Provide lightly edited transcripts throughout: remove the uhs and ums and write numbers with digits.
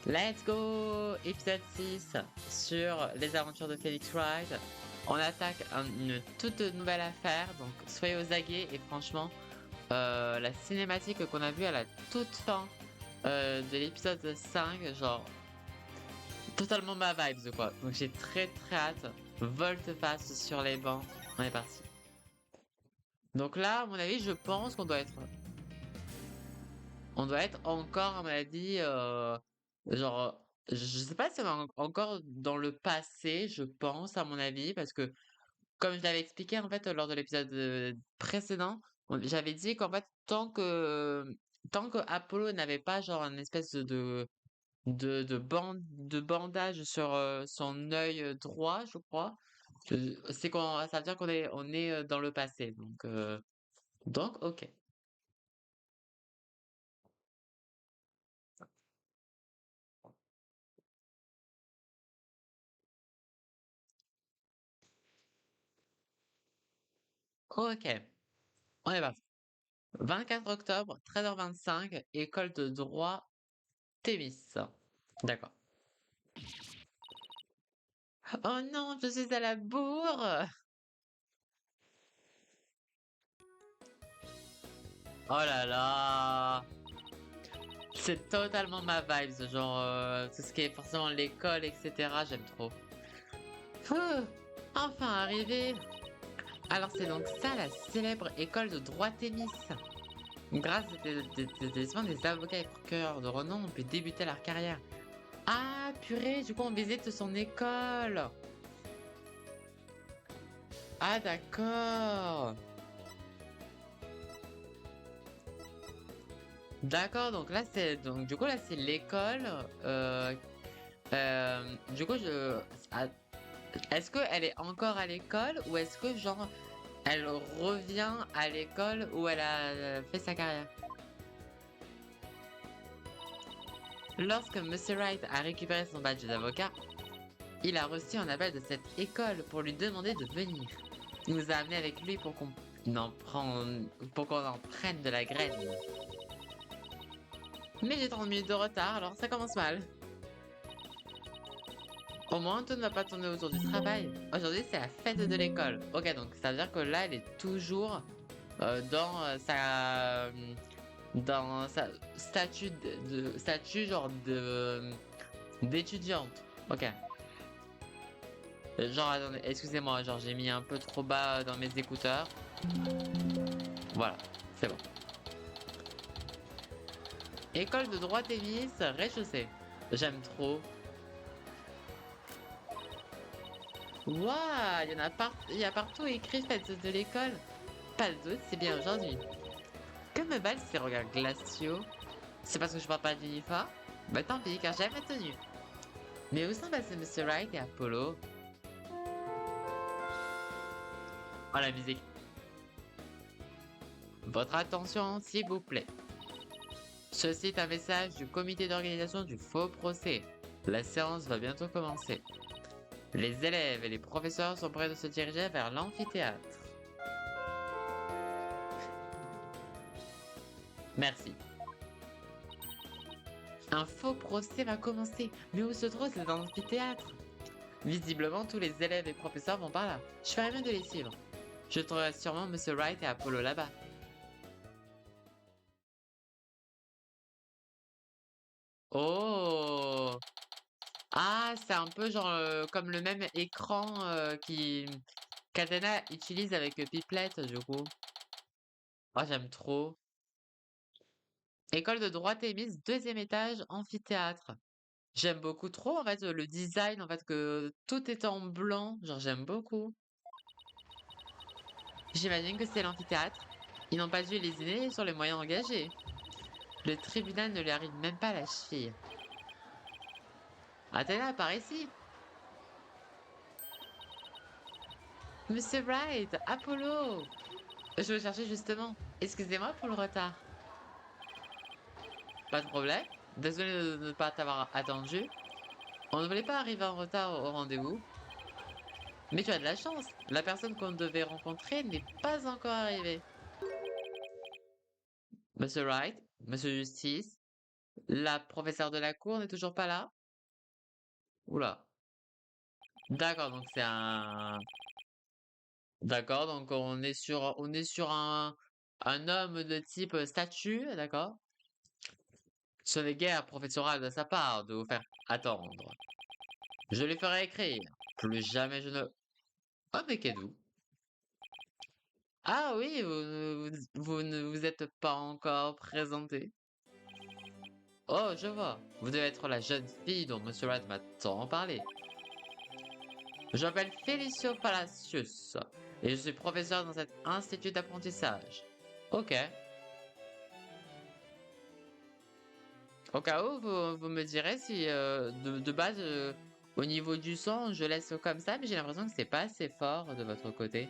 Let's go! Épisode 6 sur les aventures de Phoenix Wright. On attaque une toute nouvelle affaire, donc soyez aux aguets et franchement, la cinématique qu'on a vue à la toute fin de l'épisode 5, genre totalement ma vibes quoi. Donc j'ai très hâte. Volte-face sur les bancs, on est parti. Donc là, à mon avis, je pense qu'on doit être encore, à mon avis, genre, je sais pas si on est encore dans le passé, je pense, à mon avis, parce que comme je l'avais expliqué en fait lors de l'épisode précédent, j'avais dit qu'en fait, tant que Apollo n'avait pas genre une espèce de bandage sur son œil droit, je crois, ça veut dire qu'on est dans le passé. Donc, ok. Ok, on est parti. 24 octobre, 13h25, école de droit Thémis. D'accord. Oh non, je suis à la bourre! Oh là là! C'est totalement ma vibe, ce genre, tout ce qui est forcément l'école, etc. J'aime trop. Ouh, enfin arrivé! Alors c'est donc ça la célèbre école de droit Thémis. Grâce à des avocats et procureurs de renom, on peut débuter leur carrière. Ah purée, du coup on visite son école! Ah d'accord! D'accord, donc du coup là c'est l'école. Du coup ah, est-ce qu'elle est encore à l'école ou est-ce que genre elle revient à l'école où elle a fait sa carrière? Lorsque Monsieur Wright a récupéré son badge d'avocat, il a reçu un appel de cette école pour lui demander de venir. Il nous a amenés avec lui pour qu'on en prenne de la graine. Mais j'ai 30 minutes de retard, alors ça commence mal. Au moins, tout ne va pas tourner autour du travail. Aujourd'hui, c'est la fête de l'école. Ok, donc ça veut dire que là, elle est toujours dans sa statut statut genre d'étudiante. Ok. Genre, attendez, excusez-moi, genre j'ai mis un peu trop bas dans mes écouteurs. Voilà, c'est bon. École de droit tennis, rez-de-chaussée. J'aime trop. Waouh, il y a partout écrit fête de l'école. Pas de doute, c'est bien aujourd'hui. Que me valent ces regards glaciaux? C'est parce que je porte pas d'uniforme? Bah tant pis, car j'aime la tenue. Mais où sont passés Monsieur Wright et Apollo? Oh la musique. Votre attention, s'il vous plaît. Ceci est un message du comité d'organisation du faux procès. La séance va bientôt commencer. Les élèves et les professeurs sont prêts de se diriger vers l'amphithéâtre. Merci. Un faux procès va commencer. Mais où se trouve cet amphithéâtre? Visiblement, tous les élèves et professeurs vont par là. Je ferais bien de les suivre. Je trouverai sûrement Monsieur Wright et Apollo là-bas. Oh! Ah, c'est un peu genre comme le même écran qu'Athena utilise avec Piplet, du coup. Oh, j'aime trop. École de droit Thémis, deuxième étage, amphithéâtre. J'aime beaucoup trop, en fait, le design, en fait, que tout est en blanc. Genre, j'aime beaucoup. J'imagine que c'est l'amphithéâtre. Ils n'ont pas dû lésiner sur les moyens engagés. Le tribunal ne lui arrive même pas à la cheville. Athéna, par ici. Monsieur Wright, Apollo. Je vous cherchais justement. Excusez-moi pour le retard. Pas de problème. Désolé de ne pas t'avoir attendu. On ne voulait pas arriver en retard au rendez-vous. Mais tu as de la chance. La personne qu'on devait rencontrer n'est pas encore arrivée. Monsieur Wright, Monsieur Justice. La professeure de la cour n'est toujours pas là? Oula. D'accord, donc c'est un... D'accord, donc on est sur un homme de type statue, d'accord? Ce n'est guère professoral de sa part de vous faire attendre. Je lui ferai écrire. Plus jamais je ne... Oh, mais Kedou. Ah oui, vous ne vous êtes pas encore présenté. Oh, je vois. Vous devez être la jeune fille dont Monsieur Wright m'a tant parlé. Je m'appelle Felicio Palacios et je suis professeur dans cet institut d'apprentissage. Ok. Au cas où, vous me direz si de base, au niveau du son, je laisse comme ça, mais j'ai l'impression que c'est pas assez fort de votre côté.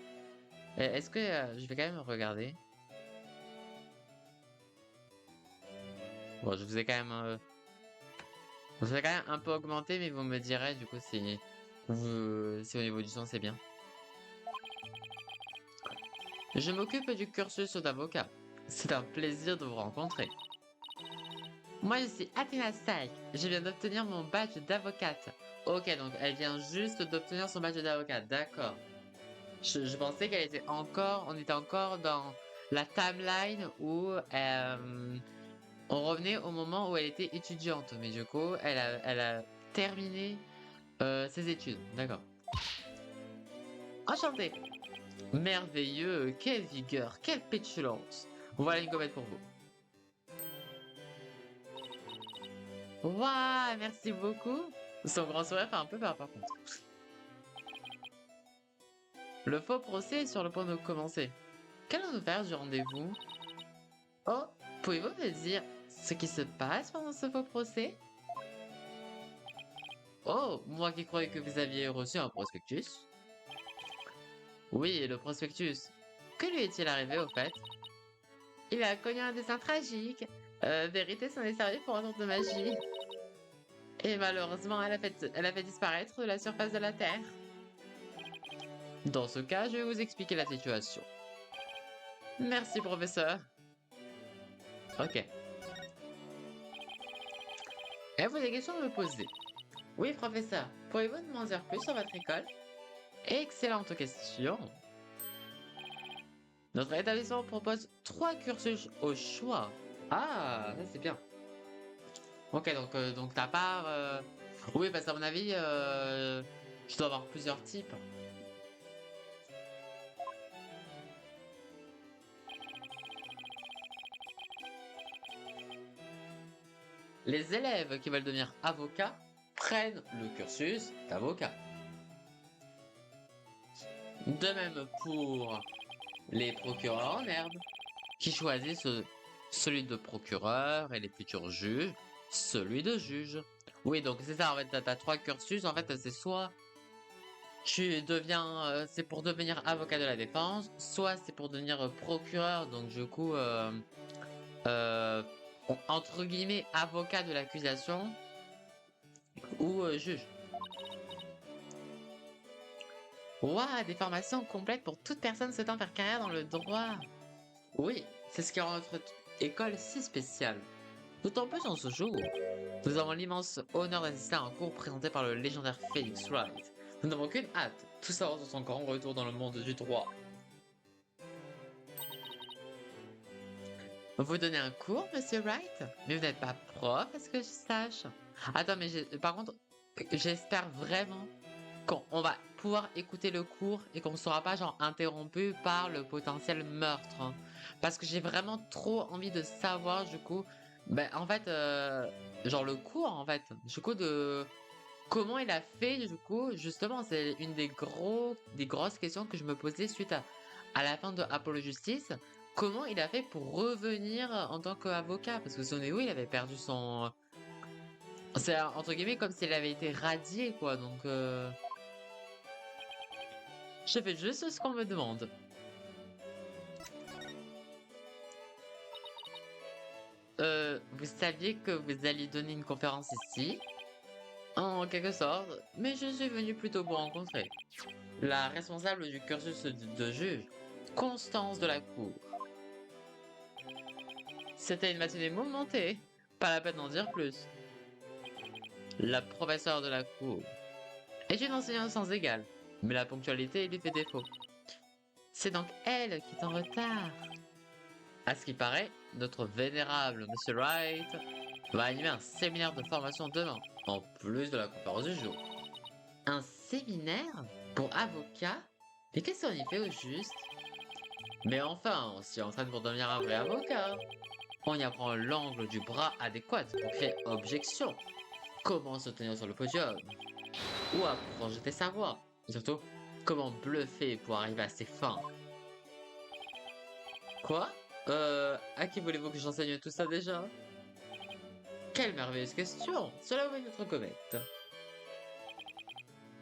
Est-ce que je vais quand même regarder. Bon, je vous ai quand même un peu augmenté, mais vous me direz du coup si au niveau du son c'est bien. Je m'occupe du cursus d'avocat. C'est un plaisir de vous rencontrer. Moi, je suis Athena Saik. Je viens d'obtenir mon badge d'avocate. Ok, donc elle vient juste d'obtenir son badge d'avocate. D'accord. Je pensais on était encore dans la timeline où on revenait au moment où elle était étudiante. Mais du coup, elle a terminé ses études. D'accord. Enchanté. Merveilleux. Quelle vigueur. Quelle pétulance. Voilà une gommette pour vous. Waouh, merci beaucoup. Son grand sourire fait un peu peur par contre. Le faux procès est sur le point de commencer. Qu'allons-nous faire du rendez-vous? Oh, pouvez-vous me dire ce qui se passe pendant ce faux procès? Oh, moi qui croyais que vous aviez reçu un prospectus. Oui, le prospectus. Que lui est-il arrivé au fait? Il a connu un destin tragique. Vérité s'en est servie pour un tour de magie. Et malheureusement, elle a fait disparaître de la surface de la Terre. Dans ce cas, je vais vous expliquer la situation. Merci, professeur. Ok. Avez-vous des questions à me poser? Oui, professeur. Pourriez-vous m'en dire plus sur votre école? Excellente question. Notre établissement propose 3 cursus au choix. Ah, ça c'est bien. Ok, donc ta part... Oui, parce qu'à mon avis, je dois avoir plusieurs types. Les élèves qui veulent devenir avocats prennent le cursus d'avocat. De même pour les procureurs en herbe, qui choisissent celui de procureur et les futurs juges, celui de juge. Oui, donc c'est ça, en fait, t'as 3 cursus, en fait, c'est soit c'est pour devenir avocat de la défense, soit c'est pour devenir procureur, donc du coup, euh, entre guillemets, avocat de l'accusation, ou juge. Ouah, des formations complètes pour toute personne souhaitant faire carrière dans le droit. Oui, c'est ce qui rend notre école si spéciale. D'autant plus en ce jour. Nous avons l'immense honneur d'assister à un cours présenté par le légendaire Felix Wright. Nous n'avons qu'une hâte, tout savoir sur son grand retour dans le monde du droit. Vous donnez un cours, monsieur Wright? Mais vous n'êtes pas prof, à ce que je sache. Attends, mais par contre, j'espère vraiment qu'on va pouvoir écouter le cours et qu'on ne sera pas genre interrompu par le potentiel meurtre, hein. Parce que j'ai vraiment trop envie de savoir du coup, ben en fait, genre le cours en fait, du coup de comment il a fait du coup, justement, c'est une des grosses questions que je me posais suite à la fin de Apollo Justice. Comment il a fait pour revenir en tant qu'avocat? Parce que Soneo, il avait perdu son... C'est entre guillemets comme s'il avait été radié, quoi. Donc, je fais juste ce qu'on me demande. Vous saviez que vous alliez donner une conférence ici? En quelque sorte, mais je suis venu plutôt pour rencontrer la responsable du cursus de juge, Constance de la Cour. C'était une matinée mouvementée. Pas la peine d'en dire plus. La professeure de la cour est une enseignante sans égale, mais la ponctualité lui fait défaut. C'est donc elle qui est en retard. À ce qui paraît, notre vénérable Monsieur Wright va animer un séminaire de formation demain, en plus de la conférence du jour. Un séminaire pour avocats? Mais qu'est-ce qu'on y fait au juste? Mais enfin, on s'y entraîne pour devenir un vrai avocat. On y apprend l'angle du bras adéquat pour créer objection, comment se tenir sur le podium, ou à projeter sa voix, et surtout, comment bluffer pour arriver à ses fins. Quoi? À qui voulez-vous que j'enseigne tout ça déjà? Quelle merveilleuse question! Cela va notre comète.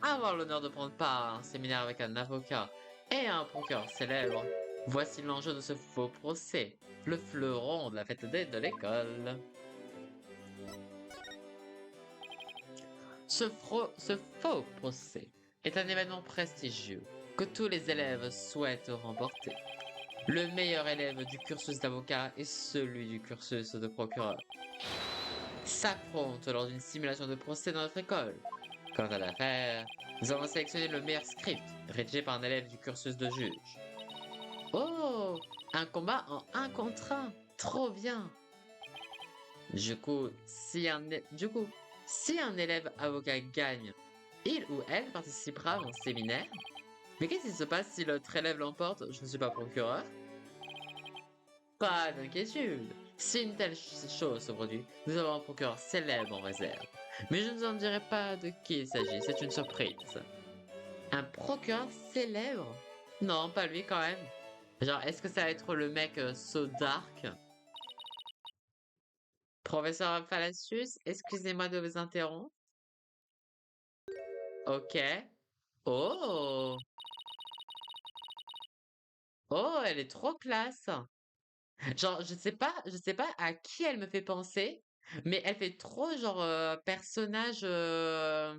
Avoir l'honneur de prendre part à un séminaire avec un avocat et un procureur célèbre. Voici l'enjeu de ce faux procès, le fleuron de la fête de l'école. Ce faux procès est un événement prestigieux que tous les élèves souhaitent remporter. Le meilleur élève du cursus d'avocat et celui du cursus de procureur s'affrontent lors d'une simulation de procès dans notre école. Quant à l'affaire, nous avons sélectionné le meilleur script, rédigé par un élève du cursus de juge. Oh, un combat en 1 contre 1, trop bien. Du coup, si un élève avocat gagne, il ou elle participera à mon séminaire. Mais qu'est-ce qui se passe si l'autre élève l'emporte? Je ne suis pas procureur. Pas d'inquiétude. Si une telle chose se produit, nous avons un procureur célèbre en réserve. Mais je ne vous en dirai pas de qui il s'agit, c'est une surprise. Un procureur célèbre? Non, pas lui quand même. Genre, est-ce que ça va être le mec so dark? Professeur Fallacius, excusez-moi de vous interrompre. Ok. Oh! Oh, elle est trop classe! Genre, je sais pas à qui elle me fait penser, mais elle fait trop genre personnage, genre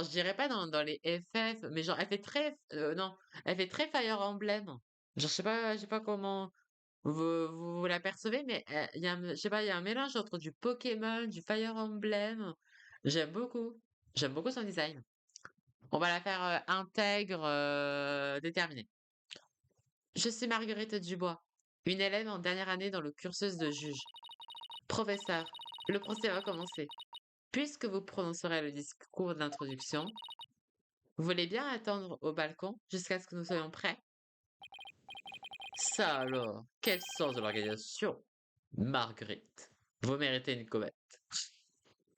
je dirais pas dans les FF, mais genre elle fait très, non, elle fait très Fire Emblem. Genre je sais pas comment vous la percevez, mais il y a, je sais pas, il y a un mélange entre du Pokémon, du Fire Emblem. J'aime beaucoup, j'aime beaucoup son design. On va la faire intègre, déterminée. Je suis Marguerite Dubois, une élève en dernière année dans le cursus de juge. Professeur, le procès va commencer. Puisque vous prononcerez le discours d'introduction, vous voulez bien attendre au balcon jusqu'à ce que nous soyons prêts? Ça alors, quel sens de l'organisation? Marguerite, vous méritez une comète.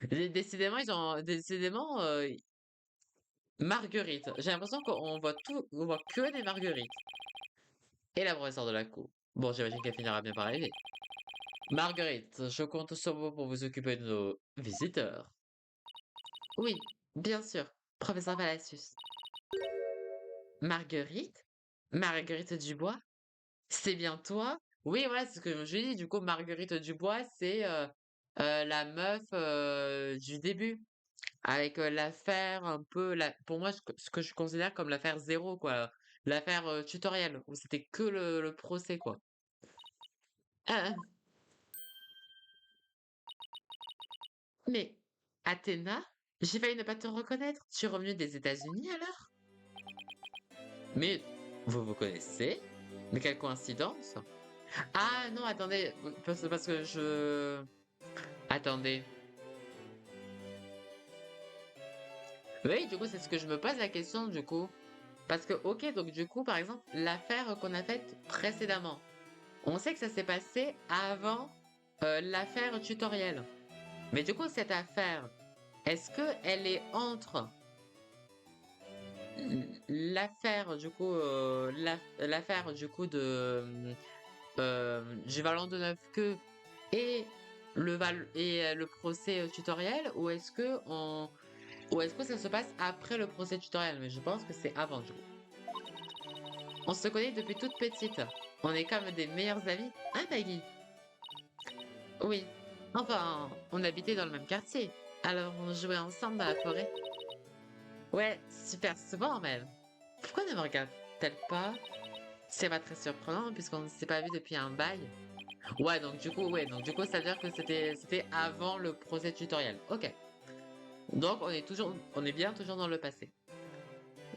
Décidément, décidément, Marguerite. J'ai l'impression on voit que des Marguerites. Et la professeure de la cour. Bon, j'imagine qu'elle finira bien par arriver. Marguerite, je compte sur vous pour vous occuper de nos visiteurs. Oui, bien sûr, professeur Palacius. Marguerite? Marguerite Dubois? C'est bien toi? Oui, voilà, c'est ce que je me suis dit. Du coup, Marguerite Dubois, c'est la meuf du début. Avec l'affaire un peu, pour moi, ce que je considère comme l'affaire zéro, quoi. L'affaire tutoriel, où c'était que le procès, quoi. Ah, mais, Athéna, j'ai failli ne pas te reconnaître. Tu es revenue des États-Unis alors? Mais, vous vous connaissez? Mais quelle coïncidence! Ah non, attendez, parce que je... Attendez. Oui, du coup, c'est ce que je me pose la question, du coup. Parce que, ok, donc du coup, par exemple, l'affaire qu'on a faite précédemment, on sait que ça s'est passé avant l'affaire tutoriel. Mais du coup, cette affaire, est-ce que elle est entre l'affaire du coup, l'affaire du coup de du Valent de Neuf queues et le procès tutoriel, ou est-ce que ça se passe après le procès tutoriel? Mais je pense que c'est avant du coup. On se connaît depuis toute petite. On est comme des meilleurs amis. Hein, Maggie? Oui. Enfin, on habitait dans le même quartier. Alors on jouait ensemble dans la forêt. Ouais, super souvent même. Pourquoi ne me regarde-t-elle pas? C'est pas très surprenant puisqu'on ne s'est pas vu depuis un bail. Ouais, donc du coup, ça veut dire que c'était avant le procès tutoriel. Ok. Donc on est bien toujours dans le passé.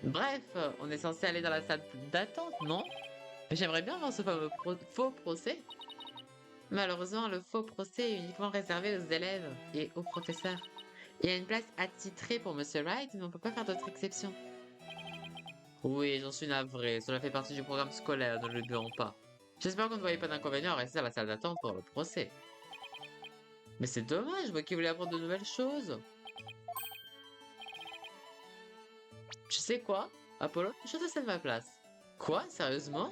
Bref, on est censé aller dans la salle d'attente, non? Mais j'aimerais bien voir ce fameux faux procès. Malheureusement, le faux procès est uniquement réservé aux élèves et aux professeurs. Il y a une place attitrée pour Monsieur Wright, mais on peut pas faire d'autres exceptions. Oui, j'en suis navré, cela fait partie du programme scolaire, ne le oublions pas. J'espère qu'on ne voyait pas d'inconvénient à rester à la salle d'attente pour le procès. Mais c'est dommage, moi qui voulais apprendre de nouvelles choses. Tu sais quoi, Apollo? Je te cède ma place. Quoi? Sérieusement?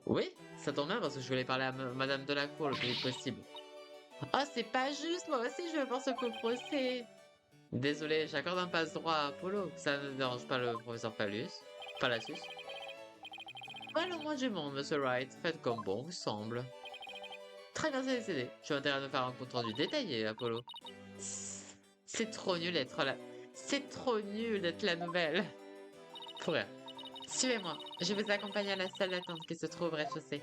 Oui, ça tombe bien parce que je voulais parler à Madame Delacour le plus vite possible. Oh, c'est pas juste, moi aussi je veux voir ce faux procès. Désolé, j'accorde un passe-droit à Apollo. Ça ne dérange pas le professeur Palacius. Pas le moins du monde, Monsieur Wright. Faites comme bon vous semble. Très bien, c'est décidé. Je vais intérêt de faire un compte rendu détaillé, Apollo. C'est trop nul d'être là. C'est trop nul d'être la nouvelle. Pour rien. Suivez-moi. Je vais vous accompagner à la salle d'attente qui se trouve au rez-de-chaussée.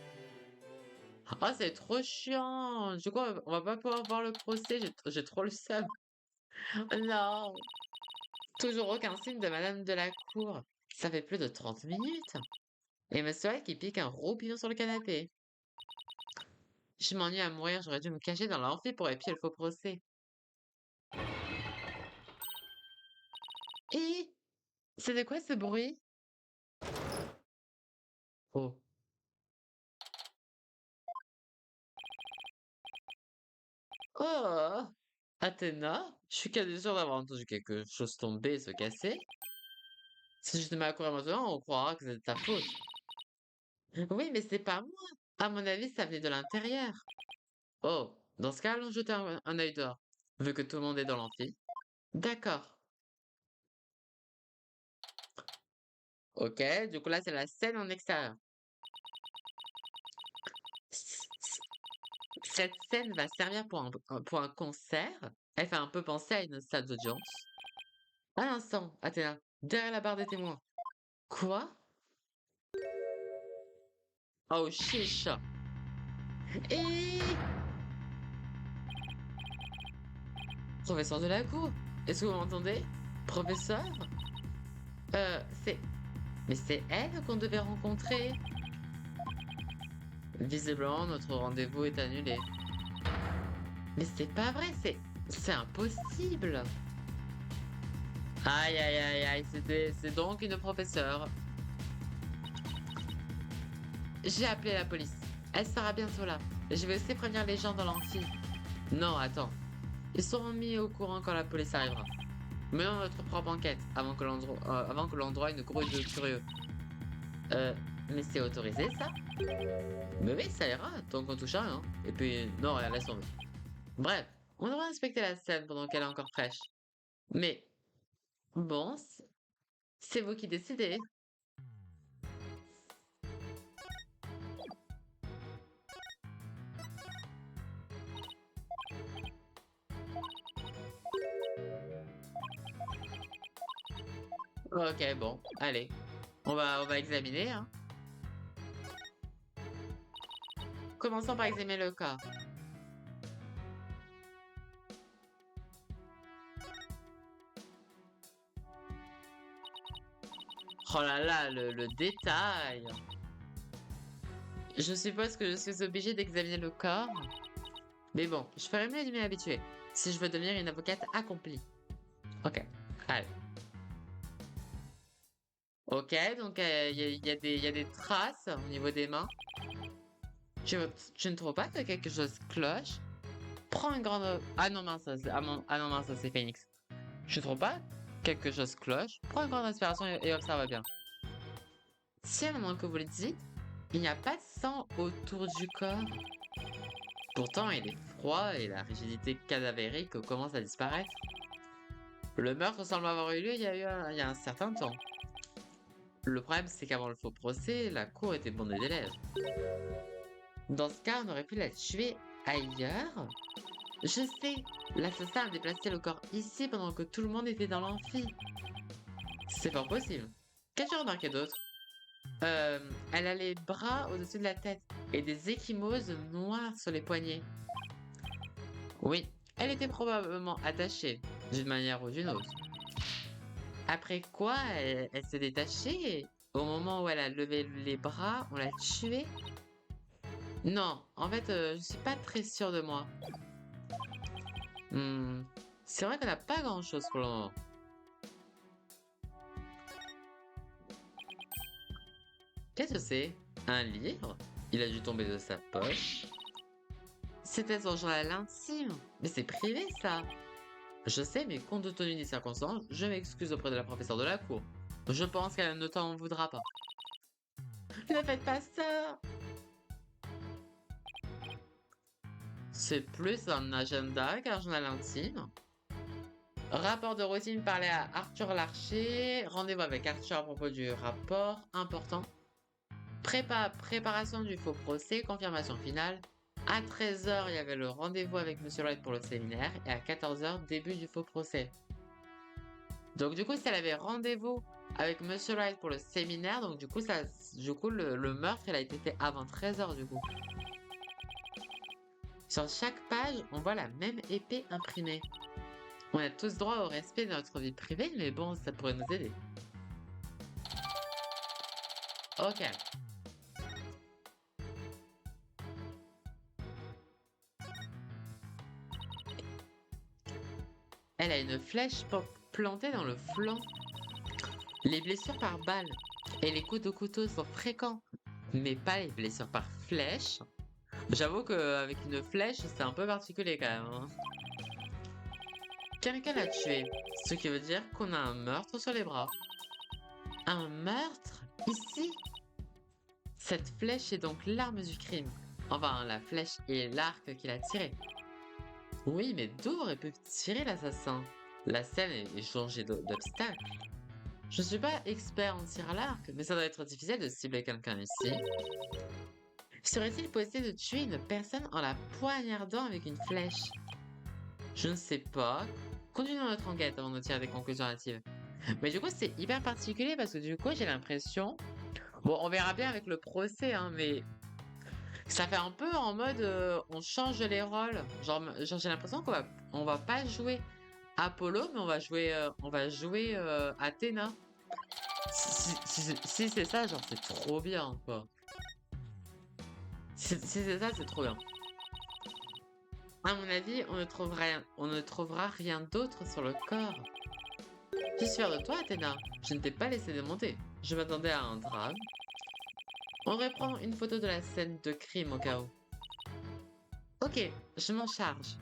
Oh, c'est trop chiant. Du coup, on va pas pouvoir voir le procès. J'ai trop le seum. Non. Toujours aucun signe de Madame Delacour. Ça fait plus de 30 minutes. Et Monsieur White qui pique un roupillon sur le canapé. Je m'ennuie à mourir, j'aurais dû me cacher dans l'amphi pour épier le faux procès. Et c'était quoi ce bruit? Oh. Oh! Athéna? Je suis quasi sûr d'avoir entendu quelque chose tomber et se casser. Si je te mets à courir maintenant, on croira que c'est de ta faute. Oui, mais c'est pas moi. À mon avis, ça venait de l'intérieur. Oh, dans ce cas, allons jeter un œil dehors. Vu que tout le monde est dans l'amphi. D'accord. Ok, du coup là, c'est la scène en extérieur. Cette scène va servir pour un concert. Elle fait un peu penser à une salle d'audience. Un instant, Athéna, derrière la barre des témoins. Quoi? Oh, chiche. Et... Professeur de la cour, est-ce que vous m'entendez? Professeur? C'est... Mais c'est elle qu'on devait rencontrer. Visiblement, notre rendez-vous est annulé. Mais c'est pas vrai, c'est impossible. Aïe, aïe, aïe, aïe, c'est donc une professeure. J'ai appelé la police. Elle sera bientôt là. Je vais aussi prévenir les gens dans l'amphi. Non, attends. Ils seront mis au courant quand la police arrivera. Menons notre propre enquête avant que l'endroit ait une grouille de curieux. Mais c'est autorisé ça? Mais oui, ça ira, tant qu'on touche à rien. Et puis, non, rien, laisse tomber. Bref, on devrait inspecter la scène pendant qu'elle est encore fraîche. Mais, bon, c'est vous qui décidez. Ok, bon, allez. On va examiner, hein. Commençons par examiner le corps. Oh là là, le détail. Je suppose que je suis obligée d'examiner le corps. Mais bon, je ferais mieux de m'y habituer. Si je veux devenir une avocate accomplie. Ok, allez. Ok, donc il y a des traces au niveau des mains. Tu, tu ne trouves pas que quelque chose cloche? Prends une grande... Ah non mince, ah non mince, c'est Phoenix. Tu ne trouves pas quelque chose cloche? Prends une grande inspiration et observe bien. Si à un moment que vous le dites, il n'y a pas de sang autour du corps. Pourtant, il est froid et la rigidité cadavérique commence à disparaître. Le meurtre semble avoir eu lieu il y a un certain temps. Le problème, c'est qu'avant le faux procès, la cour était bondée d'élèves. Dans ce cas, on aurait pu la tuer ailleurs? Je sais, l'assassin a déplacé le corps ici pendant que tout le monde était dans l'amphi. C'est pas possible. Qu'as-tu remarqué d'autre? Elle a les bras au-dessus de la tête. et des ecchymoses noires sur les poignets. Oui, elle était probablement attachée, d'une manière ou d'une autre. Après quoi, elle s'est détachée. Au moment où elle a levé les bras, on l'a tuée. Non, en fait, je suis pas très sûre de moi. Hmm, c'est vrai qu'on n'a pas grand-chose pour le moment. Qu'est-ce que c'est? Un livre? Il a dû tomber de sa poche. C'était son journal intime. Mais c'est privé, ça. Je sais, mais compte tenu des circonstances, je m'excuse auprès de la professeure de la cour. Je pense qu'elle ne t'en voudra pas. Ne faites pas ça! C'est plus un agenda qu'un journal intime. Rapport de routine, parler à Arthur Larcher. Rendez-vous avec Arthur à propos du rapport important. Préparation du faux procès, confirmation finale. À 13 h, il y avait le rendez-vous avec Monsieur Wright pour le séminaire. Et à 14 h, début du faux procès. Donc du coup, si elle avait rendez-vous avec Monsieur Wright pour le séminaire, donc du coup, le meurtre, il a été fait avant 13 h du coup. Sur chaque page, on voit la même épée imprimée. On a tous droit au respect de notre vie privée, mais bon, ça pourrait nous aider. Ok. Elle a une flèche plantée dans le flanc. Les blessures par balle et les coups de couteau sont fréquents, mais pas les blessures par flèche. J'avoue qu'avec une flèche, c'est un peu particulier quand même, hein. Quelqu'un l'a tué, ce qui veut dire qu'on a un meurtre sur les bras. Un meurtre? Ici? Cette flèche est donc l'arme du crime. Enfin, la flèche et l'arc qu'il a tiré. Oui, mais d'où aurait pu tirer l'assassin? La scène est changée d'obstacle. Je suis pas expert en tir à l'arc, mais ça doit être difficile de cibler quelqu'un ici. Serait-il possible de tuer une personne en la poignardant avec une flèche? Je ne sais pas. Continuons notre enquête avant de tirer des conclusions hâtives. Mais du coup, c'est hyper particulier parce que du coup, j'ai l'impression... Bon, on verra bien avec le procès, hein, mais... Ça fait un peu en mode... on change les rôles. Genre j'ai l'impression on va pas jouer Apollo, mais on va jouer Athéna. Si c'est ça, genre c'est trop bien, quoi. Si c'est ça, c'est trop bien. À mon avis, on ne trouvera rien d'autre sur le corps. Je suis fière de toi, Athéna. Je ne t'ai pas laissé démonter. Je m'attendais à un drame. On reprend une photo de la scène de crime au cas où. Ok, je m'en charge.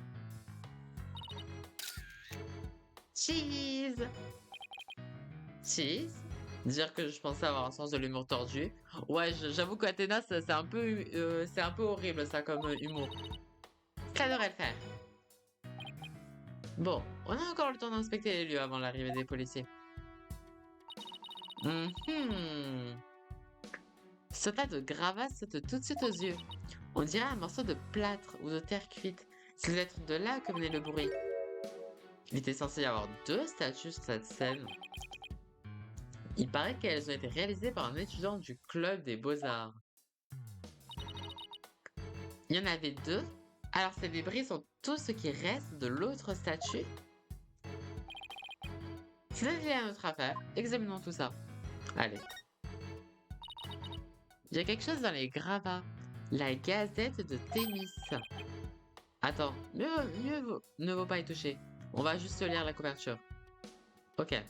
Cheese! Cheese? Dire que je pensais avoir un sens de l'humour tordu. Ouais, j'avoue qu'Athéna, c'est un peu horrible ça comme humour. Ça devrait le faire. Bon, on a encore le temps d'inspecter les lieux avant l'arrivée des policiers. Ce tas de gravats saute tout de suite aux yeux. On dirait un morceau de plâtre ou de terre cuite. C'est peut-être de là que venait le bruit. Il était censé y avoir deux statues sur cette scène. Il paraît qu'elles ont été réalisées par un étudiant du club des beaux-arts. Il y en avait deux. Alors ces débris sont tout ce qui reste de l'autre statue. C'est là notre affaire. Examinons tout ça. Allez. Il y a quelque chose dans les gravats. La gazette de Thémis. Attends, ne vaut pas y toucher. On va juste lire la couverture. Ok.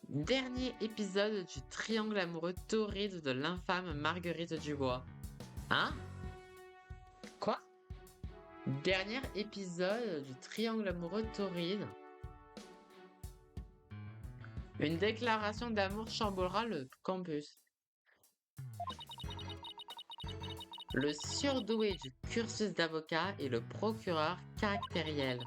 Dernier épisode du triangle amoureux torride de l'infâme Marguerite Dubois. Hein? Quoi? Dernier épisode du triangle amoureux torride. Une déclaration d'amour chamboulera le campus. Le surdoué du cursus d'avocat et le procureur caractériel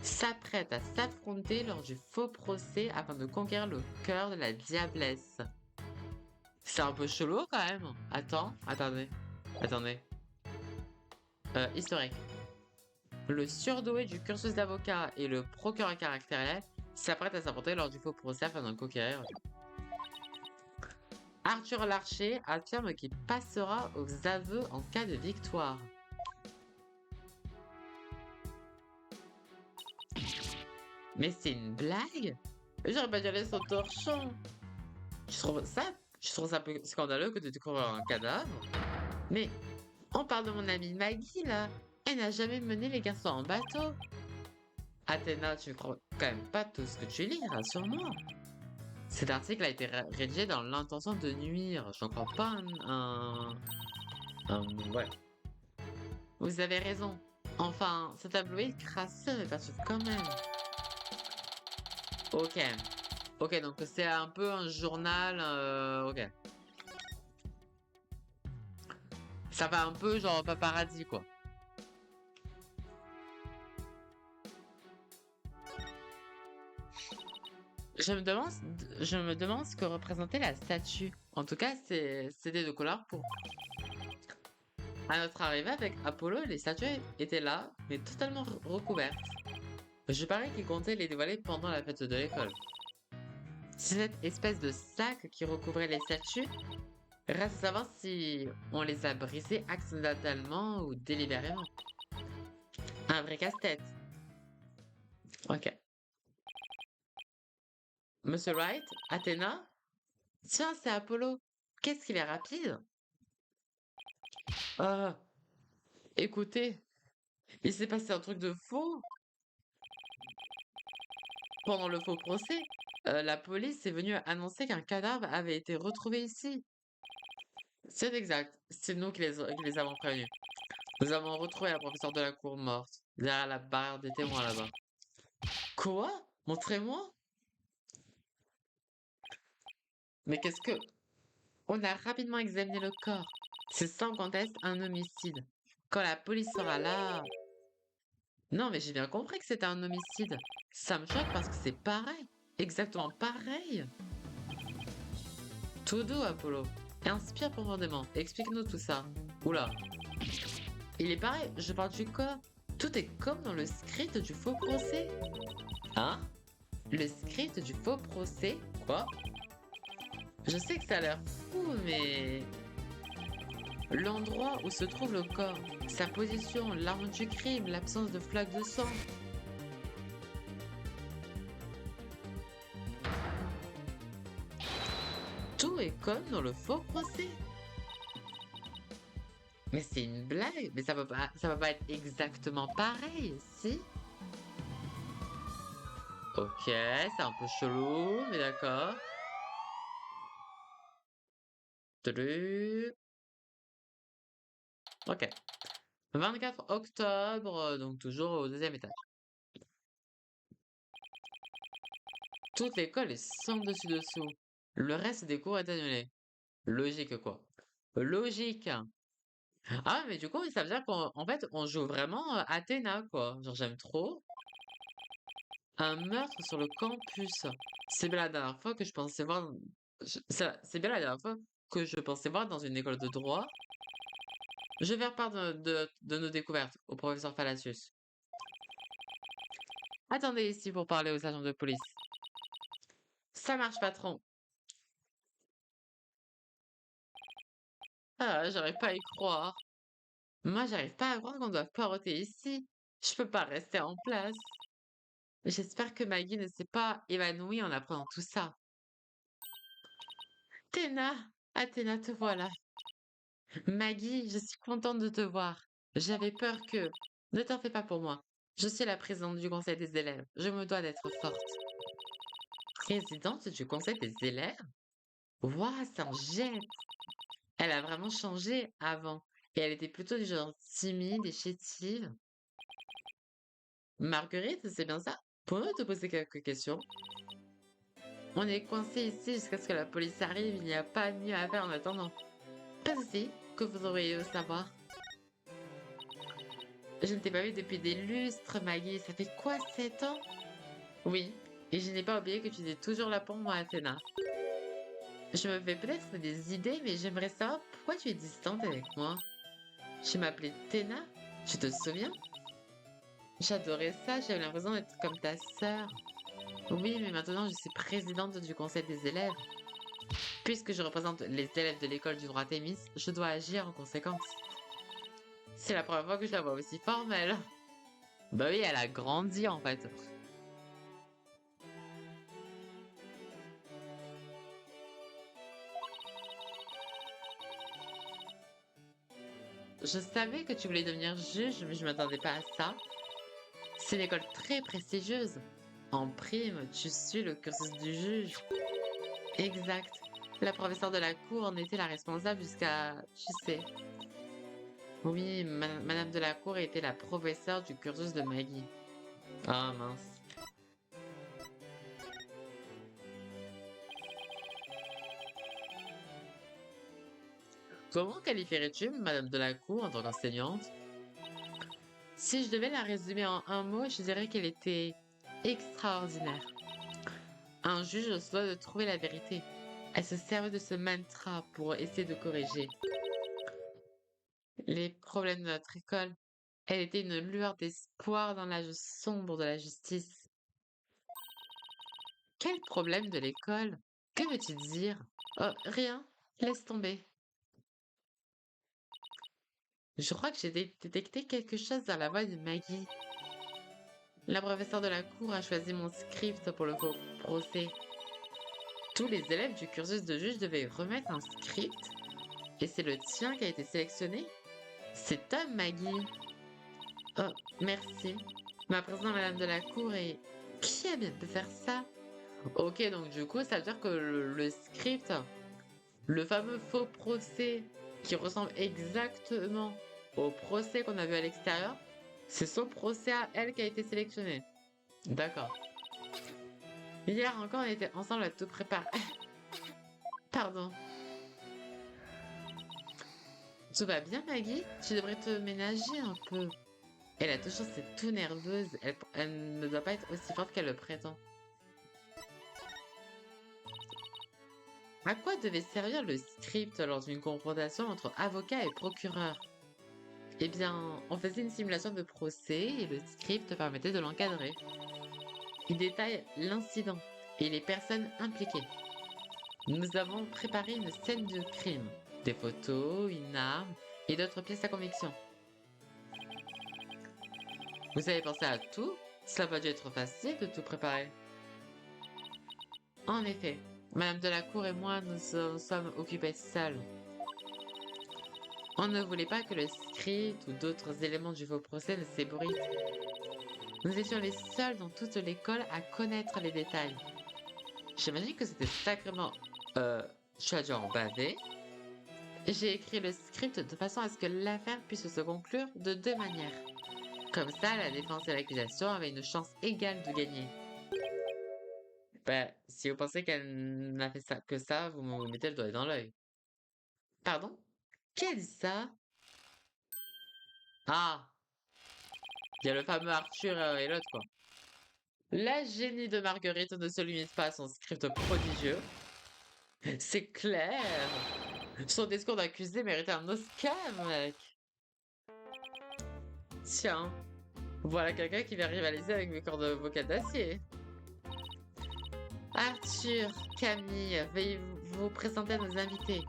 s'apprêtent à s'affronter lors du faux procès afin de conquérir le cœur de la diablesse. C'est un peu chelou quand même. Attendez. Historique. Le surdoué du cursus d'avocat et le procureur caractériel s'apprêtent à s'affronter lors du faux procès afin de conquérir. Arthur Larcher affirme qu'il passera aux aveux en cas de victoire. Mais c'est une blague? J'aurais pas dû aller sur le torchon. Je trouve ça un peu scandaleux que de découvrir un cadavre. Mais on parle de mon amie Maggie là. Elle n'a jamais mené les garçons en bateau. Athéna, tu crois quand même pas tout ce que tu lis, rassure-moi. Cet article a été rédigé dans l'intention de nuire. J'en crois pas ouais. Vous avez raison. Enfin, ce tableau est crasseux, mais perçu quand même. Ok. Ok, donc c'est un peu un journal. Ok. Ça va un peu genre paparazzi, quoi. Je me demande ce que représentait la statue. En tout cas, c'était de couleur pourpre. À notre arrivée avec Apollo, les statues étaient là, mais totalement recouvertes. Je parie qu'ils comptaient les dévoiler pendant la fête de l'école. C'est cette espèce de sac qui recouvrait les statues. Reste à savoir si on les a brisées accidentellement ou délibérément. Un vrai casse-tête. Ok. Monsieur Wright, Athéna? Tiens, c'est Apollo. Qu'est-ce qu'il est rapide? Ah, écoutez, il s'est passé un truc de faux. Pendant le faux procès, la police est venue annoncer qu'un cadavre avait été retrouvé ici. C'est exact, c'est nous qui les avons prévenus. Nous avons retrouvé la professeure de la cour morte, derrière la barrière des témoins là-bas. Quoi? Montrez-moi? Mais qu'est-ce que... On a rapidement examiné le corps. C'est sans conteste un homicide. Quand la police sera là... Non, mais j'ai bien compris que c'était un homicide. Ça me choque parce que c'est pareil. Exactement pareil. Tout doux, Apollo. Inspire profondément. Explique-nous tout ça. Oula. Il est pareil, je parle du corps. Tout est comme dans le script du faux procès. Hein? Le script du faux procès? Quoi? Je sais que ça a l'air fou, mais... L'endroit où se trouve le corps, sa position, l'arme du crime, l'absence de flaque de sang. Tout est comme dans le faux procès. Mais c'est une blague, mais ça va pas être exactement pareil, si? Ok, c'est un peu chelou, mais d'accord. Tudu. Ok. 24 octobre, donc toujours au deuxième étage. Toute l'école est sans dessus-dessous. Le reste des cours est annulé. Logique, quoi. Logique. Ah, mais du coup, ça veut dire qu'en fait, on joue vraiment Athéna, quoi. Genre, j'aime trop. Un meurtre sur le campus. C'est bien la dernière fois que je pensais voir... C'est bien la dernière fois que je pensais voir dans une école de droit. Je vais faire part de nos découvertes au professeur Fallacius. Attendez ici pour parler aux agents de police. Ça marche, patron. Ah, j'arrive pas à y croire. Moi, j'arrive pas à croire qu'on doit poireauter ici. Je peux pas rester en place. J'espère que Maggie ne s'est pas évanouie en apprenant tout ça. Athéna, Athéna, te voilà. Maggie, je suis contente de te voir. J'avais peur que... Ne t'en fais pas pour moi. Je suis la présidente du conseil des élèves. Je me dois d'être forte. Présidente du conseil des élèves? Ouah, ça en jette. Elle a vraiment changé avant. Et elle était plutôt du genre timide et chétive. Marguerite, c'est bien ça? Pourrais te poser quelques questions? On est coincé ici jusqu'à ce que la police arrive. Il n'y a pas mieux à faire en attendant. Pas aussi que vous auriez au savoir. Je ne t'ai pas vu depuis des lustres, Maggie. Ça fait quoi, 7 ans? Oui, et je n'ai pas oublié que tu étais toujours là pour moi, Athéna. Je me fais peut-être des idées, mais j'aimerais savoir pourquoi tu es distante avec moi. Tu m'appelais Théna? Tu te souviens? J'adorais ça, j'avais l'impression d'être comme ta sœur. Oui, mais maintenant je suis présidente du conseil des élèves. Puisque je représente les élèves de l'école du droit Thémis, je dois agir en conséquence. C'est la première fois que je la vois aussi formelle. Bah oui, elle a grandi en fait. Je savais que tu voulais devenir juge, mais je m'attendais pas à ça. C'est une école très prestigieuse. En prime, tu suis le cursus du juge. Exact. La professeure de la cour en était la responsable jusqu'à... Tu sais. Oui, Madame de la cour était la professeure du cursus de Maggie. Ah mince. Comment qualifierais-tu Madame de la cour en tant qu'enseignante? Si je devais la résumer en un mot, je dirais qu'elle était extraordinaire. Un juge se doit de trouver la vérité. Elle se servait de ce mantra pour essayer de corriger les problèmes de notre école. Elle était une lueur d'espoir dans l'âge sombre de la justice. Quel problème de l'école? Que veux-tu dire? Oh, rien. Laisse tomber. Je crois que j'ai détecté quelque chose dans la voix de Maggie. La professeure de la cour a choisi mon script pour le procès. Tous les élèves du cursus de juge devaient remettre un script. Et c'est le tien qui a été sélectionné? C'est toi, Maggie. Oh, merci. Ma présidente, Madame de la Cour, et qui a bien pu faire ça? Ok, donc du coup, ça veut dire que le script, le fameux faux procès qui ressemble exactement au procès qu'on a vu à l'extérieur, c'est son procès à elle qui a été sélectionné. D'accord. Hier encore, on était ensemble à tout préparer. Pardon. Tout va bien, Maggie? Tu devrais te ménager un peu. Elle a toujours cette toux nerveuse. Elle ne doit pas être aussi forte qu'elle le prétend. À quoi devait servir le script lors d'une confrontation entre avocat et procureur? Eh bien, on faisait une simulation de procès et le script permettait de l'encadrer. Il détaille l'incident et les personnes impliquées. Nous avons préparé une scène de crime, des photos, une arme et d'autres pièces à conviction. Vous avez pensé à tout? Cela va dû être facile de tout préparer. En effet, Madame de la Cour et moi nous sommes occupés seuls. On ne voulait pas que le script ou d'autres éléments du faux procès ne s'ébruitent. Nous étions les seuls dans toute l'école à connaître les détails. J'imagine que c'était sacrément... tu as dû en baver. J'ai écrit le script de façon à ce que l'affaire puisse se conclure de deux manières. Comme ça, la défense et l'accusation avaient une chance égale de gagner. Bah, si vous pensez qu'elle n'a fait ça que ça, vous me mettez le doigt dans l'œil. Pardon? Qui a dit ça? Ah! Il y a le fameux Arthur et l'autre, quoi. La génie de Marguerite ne se limite pas à son script prodigieux. C'est clair! Son discours d'accusé méritait un Oscar, mec! Tiens, voilà quelqu'un qui va rivaliser avec mes cordes vocales d'acier. Arthur, Camille, veuillez vous présenter à nos invités.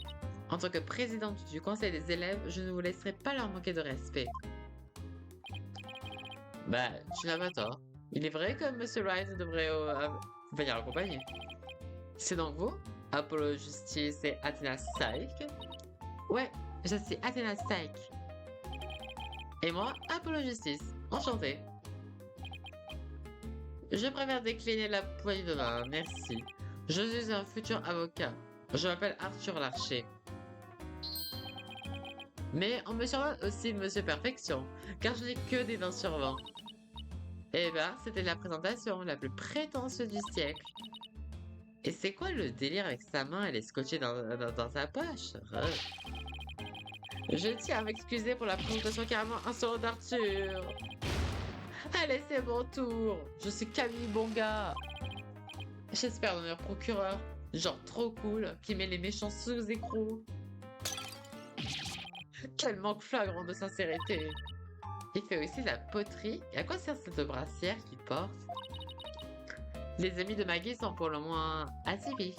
En tant que présidente du conseil des élèves, je ne vous laisserai pas leur manquer de respect. Bah, tu n'as pas tort. Il est vrai que Monsieur Wright devrait venir accompagner. C'est donc vous, Apollo Justice et Athena Psyche? Ouais, je suis Athena Psyche. Et moi, Apollo Justice. Enchanté. Je préfère décliner la poignée de main, merci. Je suis un futur avocat. Je m'appelle Arthur Larcher. Mais on me surnomme aussi Monsieur Perfection, car je n'ai que des 20 sur 20. Eh ben, c'était la présentation la plus prétentieuse du siècle. Et c'est quoi le délire avec sa main? Elle est scotchée dans sa poche. Je tiens à m'excuser pour la présentation carrément insolente d'Arthur. Allez, c'est mon tour. Je suis Camille Bonga. J'espère devenir procureur. Genre trop cool, qui met les méchants sous écrou. Quel manque flagrant de sincérité. Il fait aussi de la poterie. Et à quoi sert cette brassière qu'il porte? Les amis de Maggie sont pour le moins atypiques.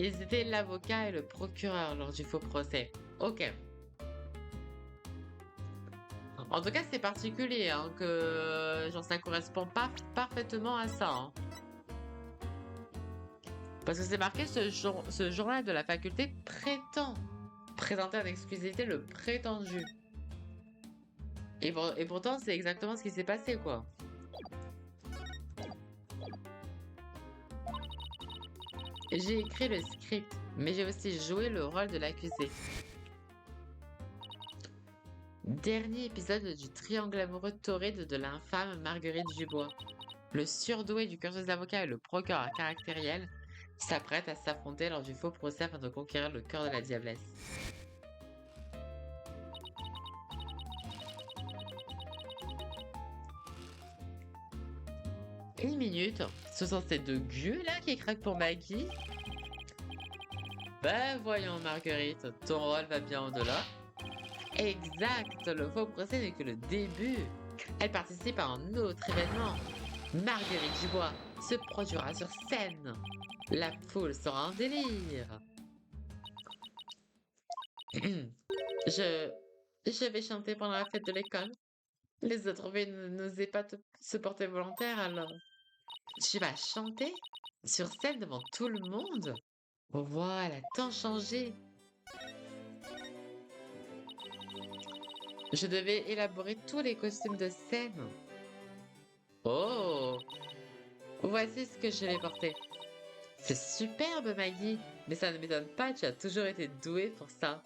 Ils étaient l'avocat et le procureur lors du faux procès. Ok. En tout cas, c'est particulier, hein, que genre ça correspond pas parfaitement à ça, hein. Parce que c'est marqué ce journal de la faculté prétend présenter en exclusivité le prétendu. Et pourtant, c'est exactement ce qui s'est passé, quoi. J'ai écrit le script, mais j'ai aussi joué le rôle de l'accusé. Dernier épisode du triangle amoureux torride de l'infâme Marguerite Dubois. Le surdoué du cursus d'avocat et le procureur caractériel s'apprêtent à s'affronter lors du faux procès afin de conquérir le cœur de la diablesse. Une minute, ce sont ces deux gueux là qui craquent pour Maggie? Ben voyons Marguerite, ton rôle va bien au-delà. Exact, le faux procès n'est que le début. Elle participe à un autre événement. Marguerite Dubois se produira sur scène. La foule sera en délire. Je... Je vais chanter pendant la fête de l'école. Les autres filles n'osaient pas se porter volontaire alors. Tu vas chanter? Sur scène devant tout le monde? Voilà, tant changé. Je devais élaborer tous les costumes de scène. Oh! Voici ce que je vais porter. C'est superbe, Maggie. Mais ça ne m'étonne pas, tu as toujours été douée pour ça.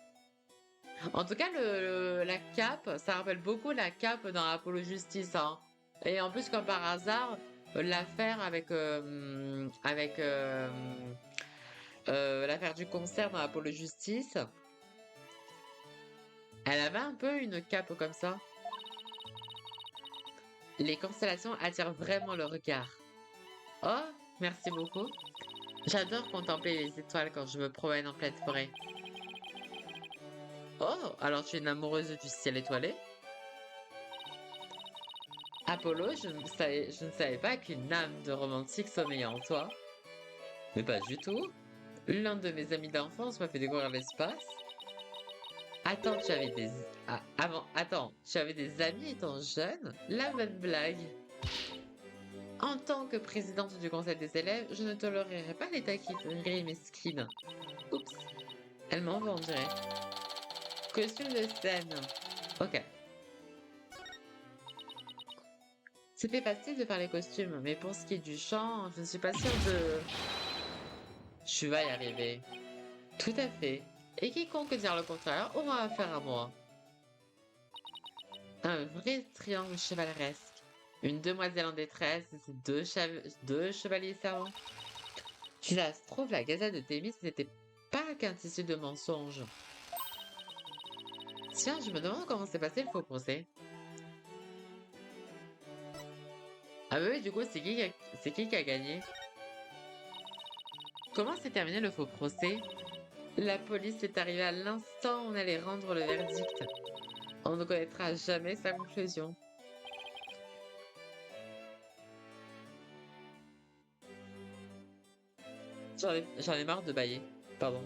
En tout cas, la cape, ça rappelle beaucoup la cape dans Apollo Justice, hein. Et en plus, comme par hasard, l'affaire avec l'affaire du concert dans Apollo Justice, elle avait un peu une cape comme ça. Les constellations attirent vraiment le regard. Oh, merci beaucoup. J'adore contempler les étoiles quand je me promène en pleine forêt. Oh, alors tu es une amoureuse du ciel étoilé? Apollo, je ne savais pas qu'une âme de romantique sommeillait en toi. Mais pas du tout. L'un de mes amis d'enfance m'a fait découvrir l'espace. Attends, attends, tu avais des amis étant jeune? La bonne blague. En tant que présidente du conseil des élèves, je ne tolérerai pas les taquineries mesquines. Oups, elle m'en veut, on dirait. Costume de scène. Ok. C'était facile de faire les costumes, mais pour ce qui est du chant, je ne suis pas sûre de... Tu vas y arriver. Tout à fait. Et quiconque dire le contraire aura affaire à moi. Un vrai triangle chevaleresque. Une demoiselle en détresse et ses deux chevaliers servants. Si ça se trouve, la gazette de Thémis n'était pas qu'un tissu de mensonges. Tiens, je me demande comment s'est passé le faux procès. Ah bah oui, du coup, c'est qui qui a gagné? Comment s'est terminé le faux procès? La police est arrivée à l'instant où on allait rendre le verdict. On ne connaîtra jamais sa conclusion. J'en ai marre de bailler. Pardon.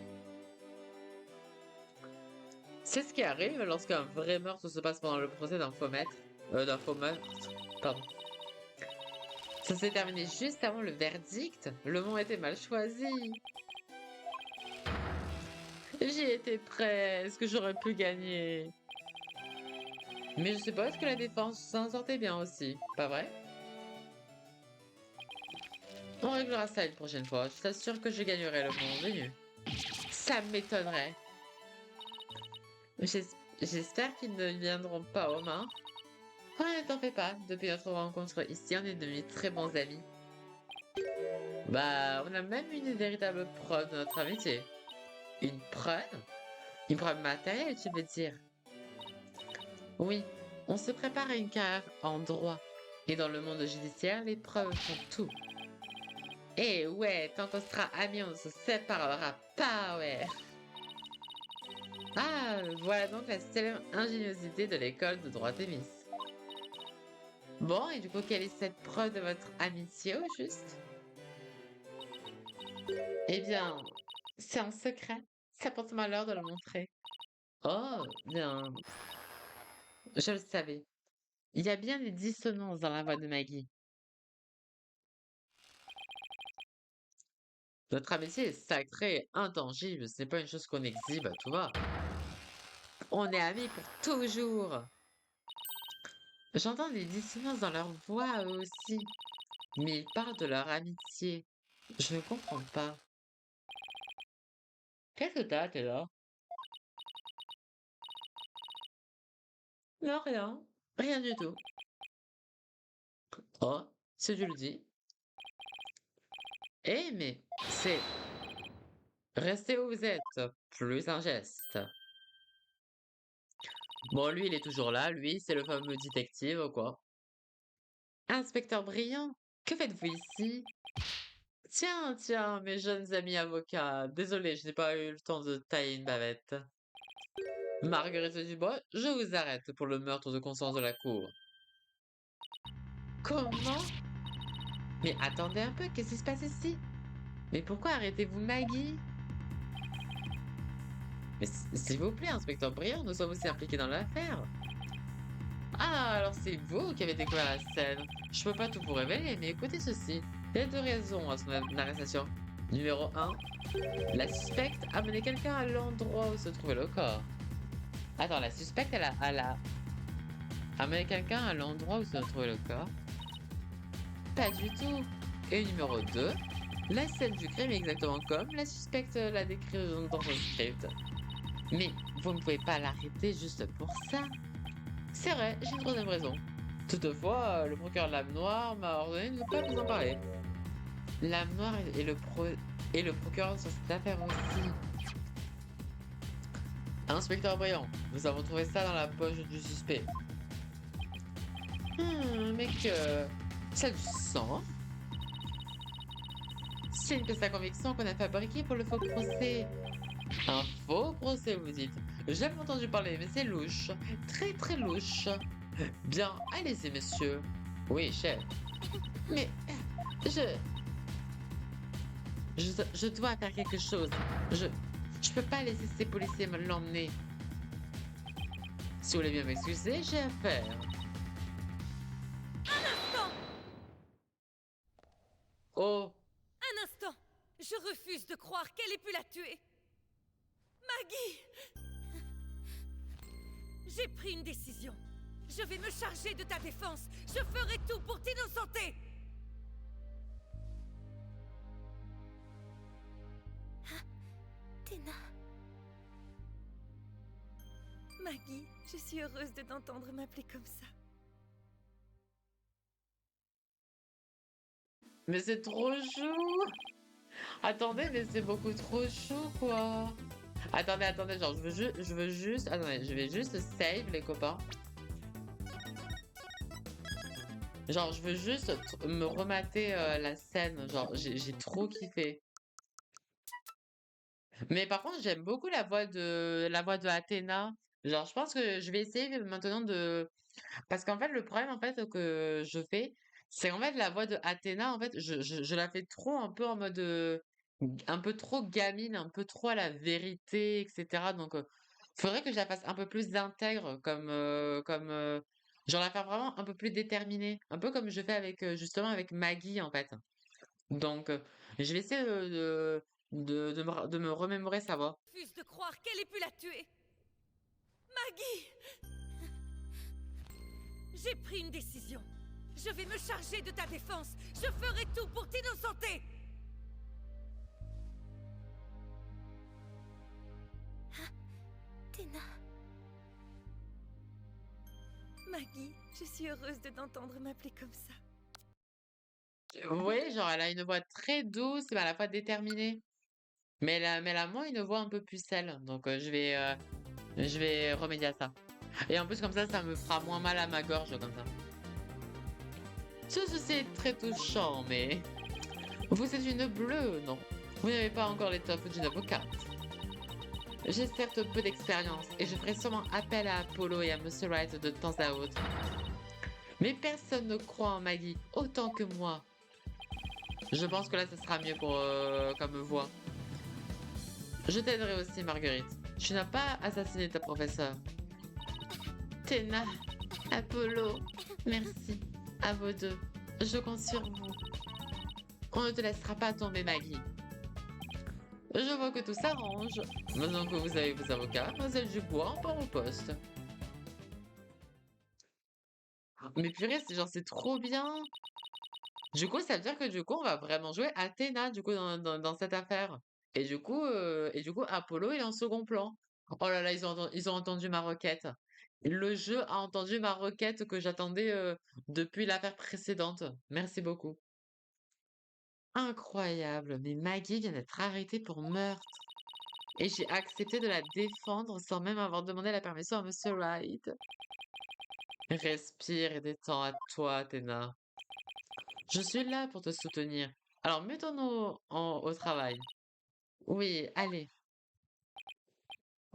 C'est ce qui arrive lorsqu'un vrai meurtre se passe pendant le procès d'un faux maître. D'un faux meurtre. Pardon. Ça s'est terminé juste avant le verdict. Le mot était mal choisi. J'y étais presque, j'aurais pu gagner. Mais je suppose que la défense s'en sortait bien aussi, pas vrai? On réglera ça une prochaine fois. Je t'assure que je gagnerai le moment venu. Ça m'étonnerait. J'espère qu'ils ne viendront pas aux mains. Oh, ne t'en fais pas. Depuis notre rencontre ici, on est devenus très bons amis. Bah, on a même une véritable preuve de notre amitié. Une preuve? Une preuve matérielle, tu veux dire? Oui, on se prépare à une carrière en droit. Et dans le monde judiciaire, les preuves font tout. Eh ouais, quand on sera amis, on se séparera pas, ouais. Ah, voilà donc la célèbre ingéniosité de l'école de droit Thémis. Bon, et du coup, quelle est cette preuve de votre amitié au juste? Eh bien, C'est un secret. Ça porte malheur de le montrer. Oh, bien, je le savais. Il y a bien des dissonances dans la voix de Maggie. Notre amitié est sacrée et intangible. Ce n'est pas une chose qu'on exhibe à tout va. On est amis pour toujours. J'entends des dissonances dans leur voix eux aussi. Mais ils parlent de leur amitié. Je ne comprends pas. Qu'est-ce que t'es là? Non, rien. Rien du tout. Oh, si tu le dis. Eh, mais c'est restez où vous êtes. Plus un geste. Bon, lui, il est toujours là. Lui, c'est le fameux détective, quoi. Inspecteur Brillant, que faites-vous ici? Tiens, tiens, mes jeunes amis avocats. Désolé, je n'ai pas eu le temps de tailler une bavette. Marguerite Dubois, je vous arrête pour le meurtre de conscience de la cour. Comment? Mais attendez un peu, qu'est-ce qui se passe ici? Mais pourquoi arrêtez-vous Maggie? Mais s'il vous plaît, inspecteur Briand, nous sommes aussi impliqués dans l'affaire. Ah, alors c'est vous qui avez découvert la scène. Je peux pas tout vous révéler, mais écoutez ceci. Il y a deux raisons à son arrestation. Numéro un, la suspecte a mené quelqu'un à l'endroit où se trouvait le corps. Attends, la suspecte, elle a amené quelqu'un à l'endroit où se trouvait le corps? Pas du tout. Et numéro 2, la scène du crime est exactement comme la suspecte l'a décrit dans son script. Mais vous ne pouvez pas l'arrêter juste pour ça. C'est vrai, j'ai une troisième raison. Toutefois, le procureur de Lame Noire m'a ordonné de ne pas vous en parler. Lame Noire et le procureur sur cette affaire aussi. Inspecteur Briand, nous avons trouvé ça dans la poche du suspect. Mais que... Ça a du sang. C'est une pièce à conviction qu'on a fabriquée pour le faux procès. Un faux procès, vous dites? J'ai jamais entendu parler, mais c'est louche. Très très louche. Bien, allez-y, monsieur. Oui, chef. Mais je, je dois faire quelque chose. Je, je peux pas laisser ces policiers me l'emmener. Si vous voulez bien m'excuser, j'ai affaire. Instant! Oh, Un instant! Je refuse de croire qu'elle ait pu la tuer! Maggie! J'ai pris une décision. Je vais me charger de ta défense. Je ferai tout pour t'innocenter. Tina. Maggie, je suis heureuse de t'entendre m'appeler comme ça. mais c'est trop chou. Attendez, mais c'est beaucoup trop chou, quoi. Attendez, attendez, genre, je veux juste... Attendez, je vais juste save, les copains. Genre, je veux juste me remater la scène. Genre, j'ai trop kiffé. Mais par contre, j'aime beaucoup la voix de Athéna. Genre, je pense que je vais essayer maintenant de... Parce qu'en fait, le problème, en fait, que je fais, c'est qu'en fait, la voix de Athéna, en fait, je la fais trop un peu en mode... un peu trop gamine, un peu trop à la vérité, etc. Donc, faudrait que je la fasse un peu plus intègre, genre la faire vraiment un peu plus déterminée. Un peu comme je fais avec, justement, avec Maggie, en fait. Donc, je vais essayer de me remémorer sa voix. Je refuse de croire qu'elle ait pu la tuer. Maggie! J'ai pris une décision. Je vais me charger de ta défense. Je ferai tout pour t'innocenter. Tina. Maggie, je suis heureuse de t'entendre m'appeler comme ça. Vous voyez, genre, elle a une voix très douce, mais à la fois déterminée. Mais elle a moins une voix un peu pucelle. Donc, je vais remédier à ça. Et en plus, comme ça me fera moins mal à ma gorge, comme ça. Ceci est très touchant, mais... Vous êtes une bleue, non? Vous n'avez pas encore l'étoffe d'une avocate. J'ai certes peu d'expérience, et je ferai sûrement appel à Apollo et à Monsieur Wright de temps à autre. Mais personne ne croit en Maggie autant que moi. Je pense que là, ce sera mieux pour comme voix. Je t'aiderai aussi, Marguerite. Tu n'as pas assassiné ta professeure. Téna, Apollo, merci. À vous deux. Je compte sur vous. On ne te laissera pas tomber, Maggie. Je vois que tout s'arrange. Maintenant que vous avez vos avocats, Mademoiselle Dubois part au poste. Mais purée, c'est genre, c'est trop bien. Du coup, ça veut dire que du coup, on va vraiment jouer Athéna, du coup, dans cette affaire. Et du coup, Apollo, il est en second plan. Oh là là, ils ont entendu ma requête. Le jeu a entendu ma requête que j'attendais depuis l'affaire précédente. Merci beaucoup. Incroyable, mais Maggie vient d'être arrêtée pour meurtre. Et j'ai accepté de la défendre sans même avoir demandé la permission à Monsieur Wright. Respire et détends à toi, Athéna. Je suis là pour te soutenir. Alors, mettons-nous au travail. Oui, allez.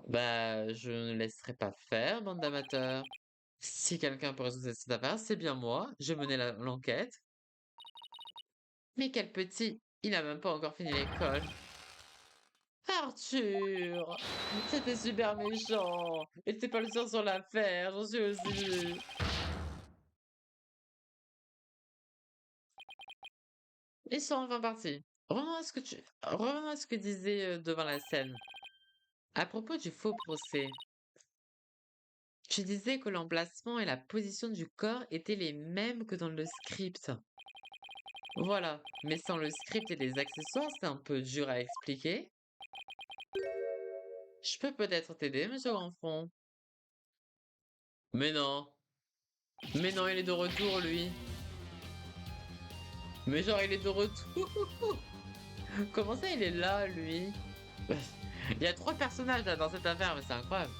Bah, je ne laisserai pas faire, bande d'amateurs. Si quelqu'un peut résoudre cette affaire, c'est bien moi. Je menais l'enquête. Mais quel petit! Il n'a même pas encore fini l'école. Arthur! C'était super méchant! Et t'es pas le seul sur l'affaire, j'en suis aussi. Ils sont enfin partis. Revenons à ce que disait devant la scène. À propos du faux procès, tu disais que l'emplacement et la position du corps étaient les mêmes que dans le script. Voilà, mais sans le script et les accessoires, c'est un peu dur à expliquer. Je peux peut-être t'aider, monsieur Grandfront. Mais non. Mais non, il est de retour, lui. Mais genre, il est de retour. Comment ça, il est là, lui? Il y a 3 personnages là dans cette affaire, mais c'est incroyable.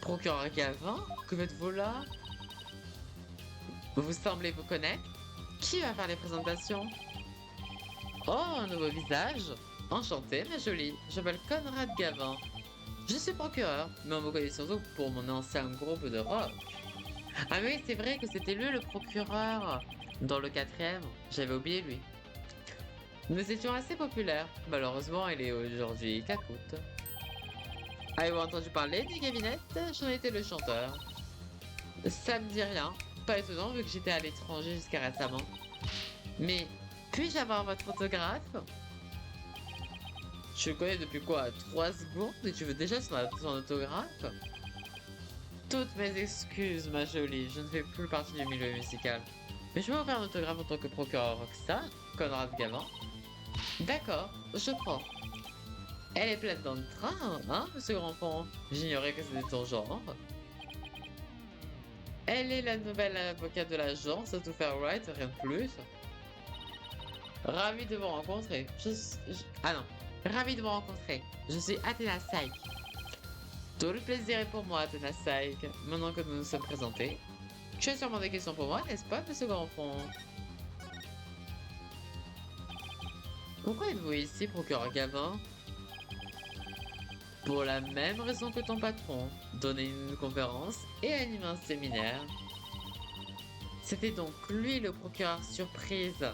Procureur Gavin, que faites-vous là? Vous semblez vous connaître? Qui va faire les présentations? Oh, un nouveau visage! Enchanté, ma jolie. Je m'appelle Conrad Gavin. Je suis procureur, mais on me connaît surtout pour mon ancien groupe de rock. Ah oui, c'est vrai que c'était lui le procureur dans le 4e. J'avais oublié lui. Nous étions assez populaires. Malheureusement, il est aujourd'hui capoute. Avez-vous entendu parler du Gabinette? J'en étais le chanteur. Ça me dit rien. Pas étonnant vu que j'étais à l'étranger jusqu'à récemment. Mais puis-je avoir votre autographe? Je le connais depuis quoi? 3 secondes et tu veux déjà son autographe? Toutes mes excuses, ma jolie. Je ne fais plus partie du milieu musical. Mais je vais vous faire un autographe en tant que procureur rockstar, Conrad Gavin. D'accord, je prends. Elle est pleine dans le train, hein, monsieur Grandfond? J'ignorais que c'était ton genre. Elle est la nouvelle avocate de l'agence, à tout faire right, rien de plus. Ravi de vous rencontrer. Ah non. Ravi de vous rencontrer. Je suis Athéna Saïk. Tout le plaisir est pour moi, Athéna Saïk. Maintenant que nous nous sommes présentés. Tu as sûrement des questions pour moi, n'est-ce pas, monsieur Grandfond? Pourquoi êtes-vous ici, procureur Gavin? Pour la même raison que ton patron. Donner une conférence et animer un séminaire. C'était donc lui le procureur surprise.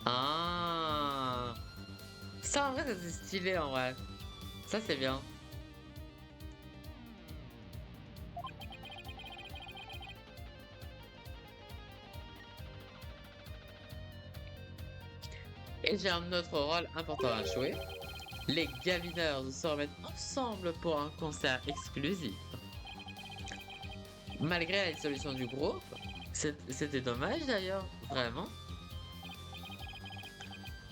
Ah! Ça, en vrai, ça c'est stylé, en vrai. Ça, c'est bien. Et j'ai un autre rôle important à jouer. Les Gavineurs se remettent ensemble pour un concert exclusif. Malgré la dissolution du groupe, c'était dommage d'ailleurs, vraiment.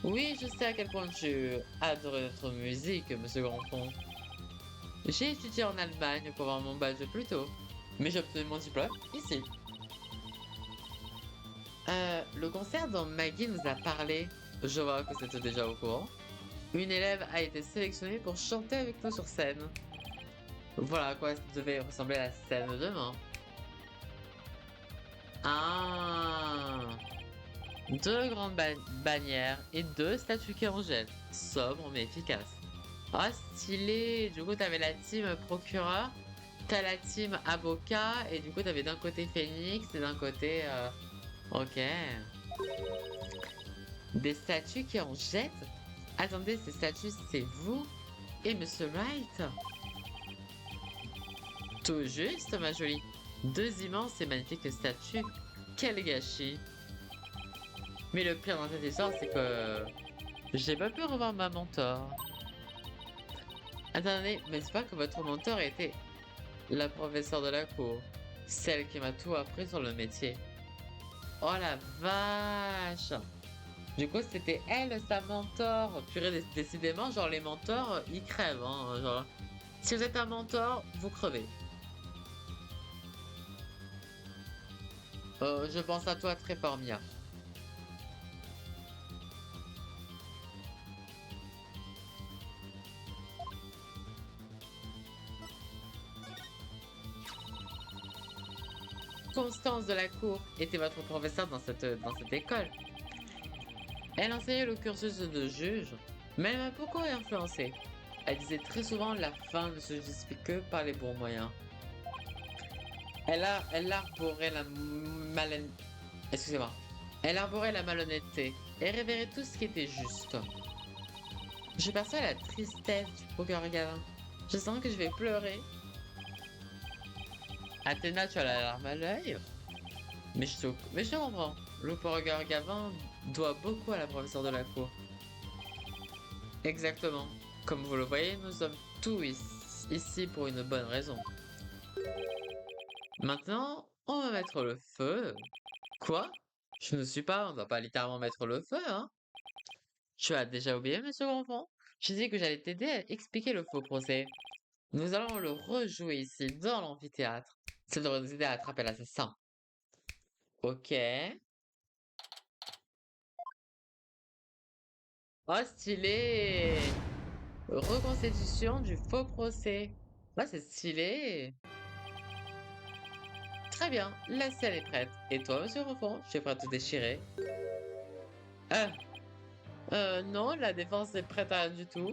Oui, je sais à quel point tu adores notre musique, monsieur Grandfond. J'ai étudié en Allemagne pour avoir mon badge plus tôt, mais j'ai obtenu mon diplôme ici. Le concert dont Maggie nous a parlé, je vois que c'était déjà au courant. Une élève a été sélectionnée pour chanter avec nous sur scène. Voilà à quoi devait ressembler la scène de demain. Ah! 2 grandes bannières et 2 statues qui en jettent. Sobre mais efficace. Ah, stylé! Du coup, t'avais la team procureur, t'as la team avocat, et du coup, t'avais d'un côté Phoenix et d'un côté. Ok. Des statues qui en jettent? Attendez, ces statues, c'est vous? Et Monsieur Wright? Tout juste, ma jolie. Deux immenses et magnifiques statues. Quel gâchis! Mais le pire dans cette histoire, c'est que j'ai pas pu revoir ma mentor. Attendez, mais c'est pas que votre mentor était la professeure de la cour, celle qui m'a tout appris sur le métier. Oh la vache! Du coup, c'était elle, sa mentor. Purée, décidément, genre les mentors, ils crèvent, hein. Genre, si vous êtes un mentor, vous crevez. Je pense à toi très fort, Mia. Constance de la Cour était votre professeure dans cette école. Elle enseignait le cursus de juge, mais elle m'a beaucoup influencé. Elle disait très souvent la fin ne se justifie que par les bons moyens. Elle arborait la Excusez-moi. Elle arborait la malhonnêteté et révérait tout ce qui était juste. Je perçois la tristesse du procureur Gavin. Je sens que je vais pleurer. Athéna, tu as la larme à l'œil. Mais je te comprends. Le procureur Gavin doit beaucoup à la professeure de la cour. Exactement. Comme vous le voyez, nous sommes tous ici pour une bonne raison. Maintenant, on va mettre le feu. Quoi? Je ne suis pas, on ne va pas littéralement mettre le feu, hein? Tu as déjà oublié, monsieur Grandfond? Je dis que j'allais t'aider à expliquer le faux procès. Nous allons le rejouer ici, dans l'amphithéâtre. Ça devrait nous aider à attraper l'assassin. Ok. Oh, stylé! Reconstitution du faux procès. Ah, c'est stylé! Très bien, la scène est prête. Et toi, monsieur Grandfond, tu es prêt à tout déchirer? Euh, non, la défense est prête à rien du tout.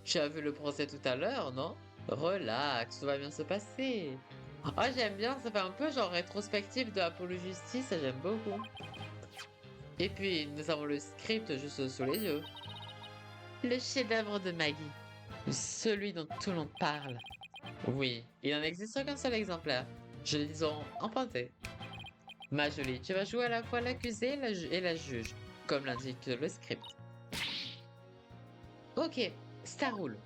Tu as vu le procès tout à l'heure, non? Relax, tout va bien se passer. Ah, j'aime bien, ça fait un peu genre rétrospective de Apollo Justice, ça j'aime beaucoup. Et puis, nous avons le script juste sous les yeux. Le chef-d'œuvre de Maggie. Celui dont tout le monde parle. Oui, il n'en existe qu'un seul exemplaire. Je l'ai disons emprunté. Ma jolie, tu vas jouer à la fois l'accusé et la juge, comme l'indique le script. Ok, ça roule.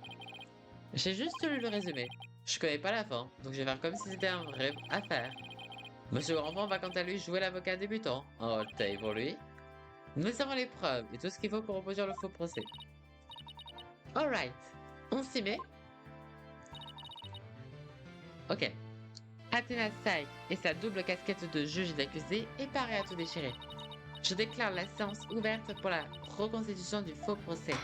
J'ai juste lu le résumé. Je connais pas la fin, donc je vais faire comme si c'était un vrai affaire. Monsieur Grandfond va quant à lui jouer l'avocat débutant. Oh, taille pour lui. Nous avons les preuves et tout ce qu'il faut pour reproduire le faux procès. Alright, on s'y met? Ok. Athéna Saïk et sa double casquette de juge et d'accusé est parée à tout déchirer. Je déclare la séance ouverte pour la reconstitution du faux procès.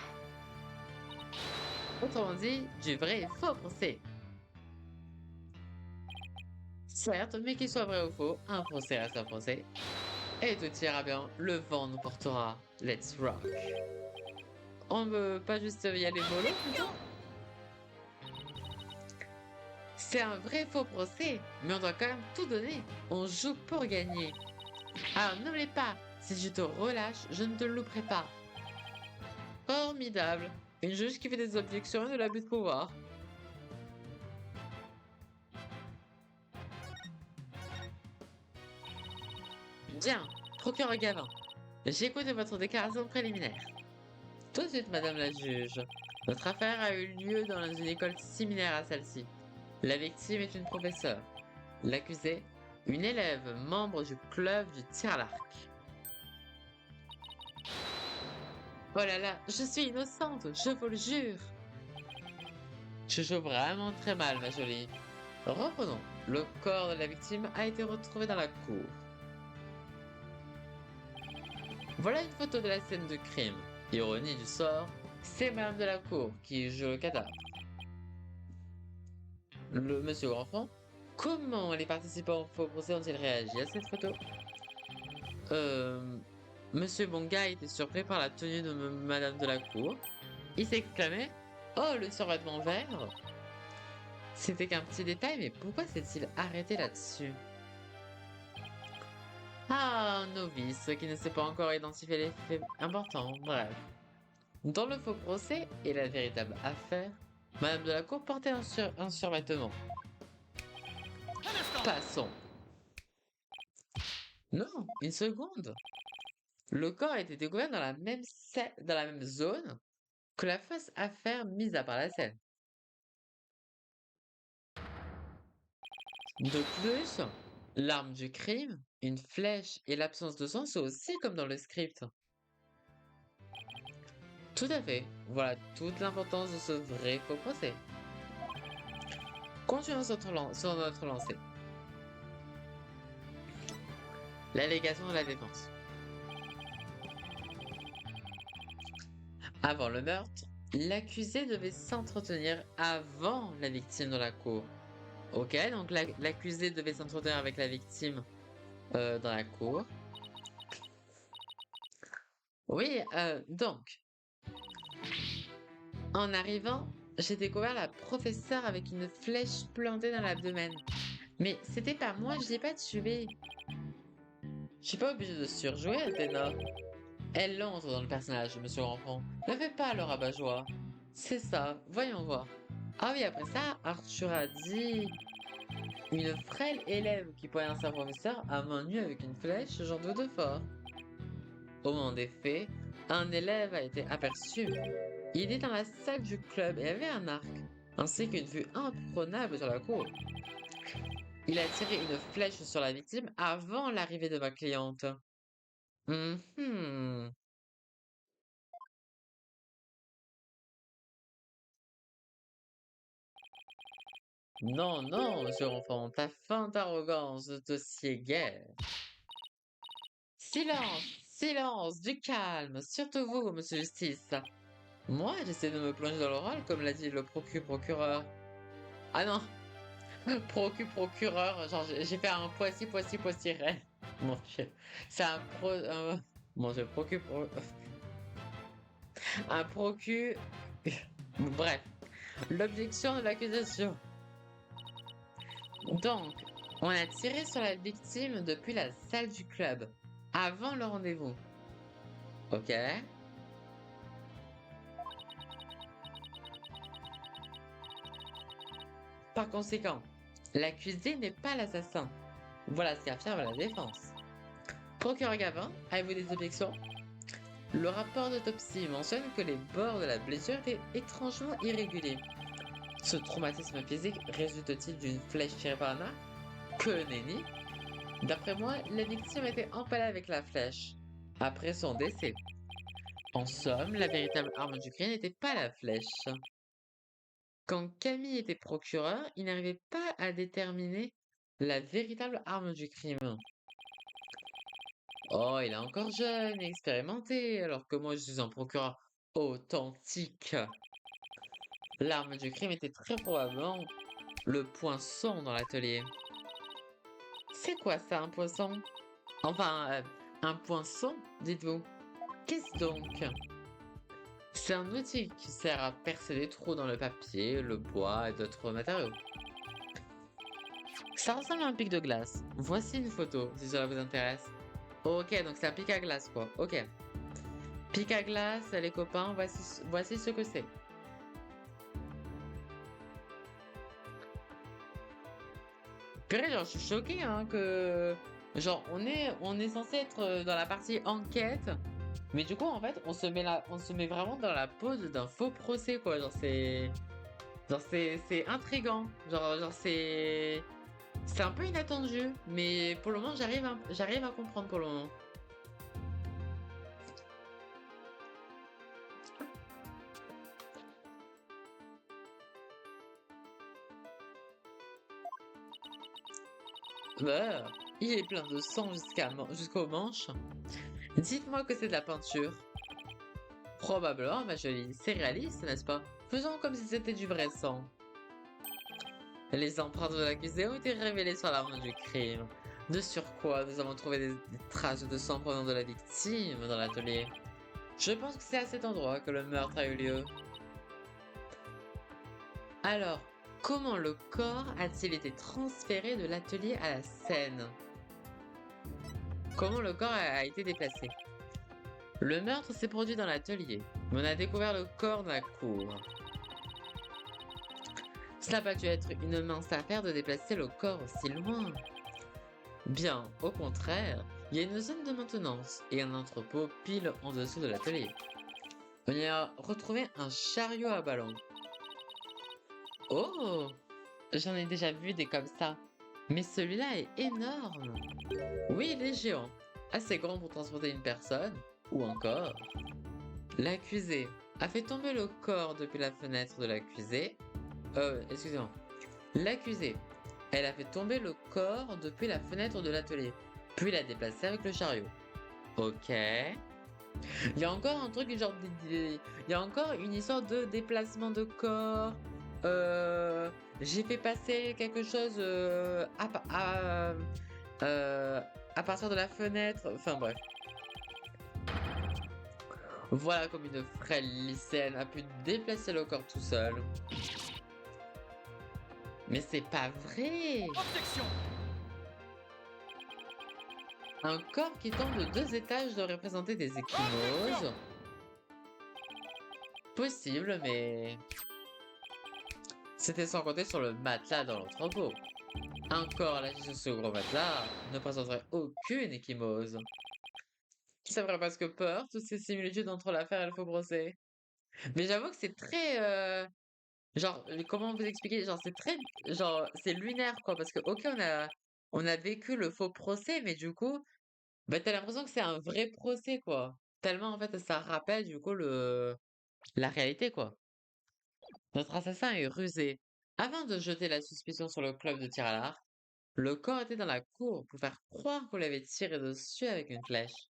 Autrement dit, du vrai et faux procès. Certes, mais qu'il soit vrai ou faux, un procès reste un procès. Et tout ira bien, le vent nous portera. Let's rock. On veut pas juste y aller mollo plutôt? C'est un vrai faux procès, mais on doit quand même tout donner. On joue pour gagner. Alors n'oubliez pas, si je te relâche, je ne te louperai pas. Formidable. Une juge qui fait des objections et de l'abus de pouvoir. Bien, procureur Gavin. J'écoute votre déclaration préliminaire. Tout de suite, madame la juge. Notre affaire a eu lieu dans une école similaire à celle-ci. La victime est une professeure. L'accusé, une élève membre du club du tir à l'arc. Oh là là, je suis innocente, je vous le jure. Je joue vraiment très mal, ma jolie. Reprenons. Le corps de la victime a été retrouvé dans la cour. Voilà une photo de la scène de crime. Ironie du sort, c'est Madame de la Cour qui joue le cadavre. Le monsieur Grandfond, comment les participants au faux procès ont-ils réagi à cette photo? Monsieur Bonga était surpris par la tenue de Madame de la Cour. Il s'est exclamé: Oh, le survêtement vert! C'était qu'un petit détail, mais pourquoi s'est-il arrêté là-dessus? Ah, un novice qui ne sait pas encore identifier les faits importants, bref. Dans le faux procès et la véritable affaire, Madame de la Cour portait un survêtement. Passons. Non, une seconde. Le corps a été découvert dans dans la même zone que la fausse affaire mise à part la scène. De plus, l'arme du crime, une flèche et l'absence de sang sont aussi comme dans le script. Tout à fait. Voilà toute l'importance de ce vrai faux procès. Continuons sur notre lancée. L'allégation de la défense. Avant le meurtre, l'accusé devait s'entretenir avant la victime dans la cour. Ok, donc l'accusé devait s'entretenir avec la victime dans la cour. Oui, donc, en arrivant, j'ai découvert la professeure avec une flèche plantée dans l'abdomen. Mais c'était pas moi, je l'ai pas tué. Je suis pas obligé de surjouer, Athéna. Elle entre dans le personnage de Monsieur Enfant. Ne fais pas le rabat-joie. C'est ça, voyons voir. Ah oui, après ça, Arthur a dit... Une frêle élève qui poignarde sa professeur à main nue avec une flèche, j'en doute fort. Au moment des faits, un élève a été aperçu. Il était dans la salle du club et avait un arc, ainsi qu'une vue imprenable sur la cour. Il a tiré une flèche sur la victime avant l'arrivée de ma cliente. Mhm. Non, non, monsieur Enfant, ta feinte arrogance ne te sied guère. Silence, silence, du calme, surtout vous, monsieur Justice. Moi, j'essaie de me plonger dans l'oral, comme l'a dit le procureur. Ah non, procureur, genre j'ai fait un Poissy-Ray. Mon dieu, c'est mon dieu, un procu... Bref, l'objection de l'accusation. Donc, on a tiré sur la victime depuis la salle du club, avant le rendez-vous. Ok. Par conséquent, l'accusé n'est pas l'assassin. Voilà ce qu'affirme la défense. Procureur Gavin, avez-vous des objections? Le rapport d'autopsie mentionne que les bords de la blessure étaient étrangement irréguliers. Ce traumatisme physique résulte-t-il d'une flèche tirée par un arc? Que nenni! D'après moi, la victime a été empalée avec la flèche, après son décès. En somme, la véritable arme du crime n'était pas la flèche. Quand Camille était procureur, il n'arrivait pas à déterminer la véritable arme du crime. Oh, il est encore jeune et expérimenté, alors que moi je suis un procureur authentique. L'arme du crime était très probablement le poinçon dans l'atelier. C'est quoi ça, un poisson? Enfin, un poinçon, dites-vous. Qu'est-ce donc? C'est un outil qui sert à percer des trous dans le papier, le bois et d'autres matériaux. Ça ressemble à un pic de glace. Voici une photo, si cela vous intéresse. Ok, donc c'est un pic à glace, quoi. Ok. Pic à glace, les copains, voici ce que c'est. Purée, genre, je suis choquée, hein, que... Genre, on est censé être dans la partie enquête, mais du coup, en fait, on se met vraiment dans la pose d'un faux procès, quoi. Genre, c'est intriguant. Genre, c'est un peu inattendu, mais pour le moment, j'arrive à comprendre pour le moment. Bah, il est plein de sang jusqu'aux manches. Dites-moi que c'est de la peinture. Probablement, ma jolie. C'est réaliste, n'est-ce pas? Faisons comme si c'était du vrai sang. Les empreintes de l'accusé ont été révélées sur l'arme du crime. De surcroît, nous avons trouvé des traces de sang provenant de la victime dans l'atelier. Je pense que c'est à cet endroit que le meurtre a eu lieu. Alors, comment le corps a-t-il été transféré de l'atelier à la scène? Comment le corps a été déplacé? Le meurtre s'est produit dans l'atelier. Mais on a découvert le corps dans la cour. Cela n'a pas dû être une mince affaire de déplacer le corps aussi loin. Bien, au contraire, il y a une zone de maintenance et un entrepôt pile en dessous de l'atelier. On y a retrouvé un chariot à ballon. Oh! J'en ai déjà vu des comme ça. Mais celui-là est énorme. Oui, il est géant. Assez grand pour transporter une personne. Ou encore, l'accusé a fait tomber le corps depuis la fenêtre de l'accusé. Excusez-moi. L'accusé, elle a fait tomber le corps depuis la fenêtre de l'atelier. Puis l'a déplacé avec le chariot. Ok. Il y a encore un truc genre... Il y a encore une histoire de déplacement de corps. J'ai fait passer quelque chose à partir de la fenêtre. Enfin bref. Voilà comme une frêle lycéenne a pu déplacer le corps tout seul. Mais c'est pas vrai! Objection! Un corps qui tombe de 2 étages doit représenter des échymoses. Possible, mais... C'était sans compter sur le matelas dans l'entrepôt. Un corps lâché sur ce gros matelas ne présenterait aucune échymose. C'est vrai parce que peur, toutes ces similitudes entre l'affaire et le faux procès. Mais j'avoue que c'est très... Genre, comment vous expliquer? Genre, c'est très... Genre, c'est lunaire, quoi. Parce que, ok, on a vécu le faux procès, mais du coup, bah, t'as l'impression que c'est un vrai procès, quoi. Tellement, en fait, ça rappelle, du coup, la réalité, quoi. Notre assassin est rusé. Avant de jeter la suspicion sur le club de tir à l'arc, le corps était dans la cour pour faire croire qu'on l'avait tiré dessus avec une flèche.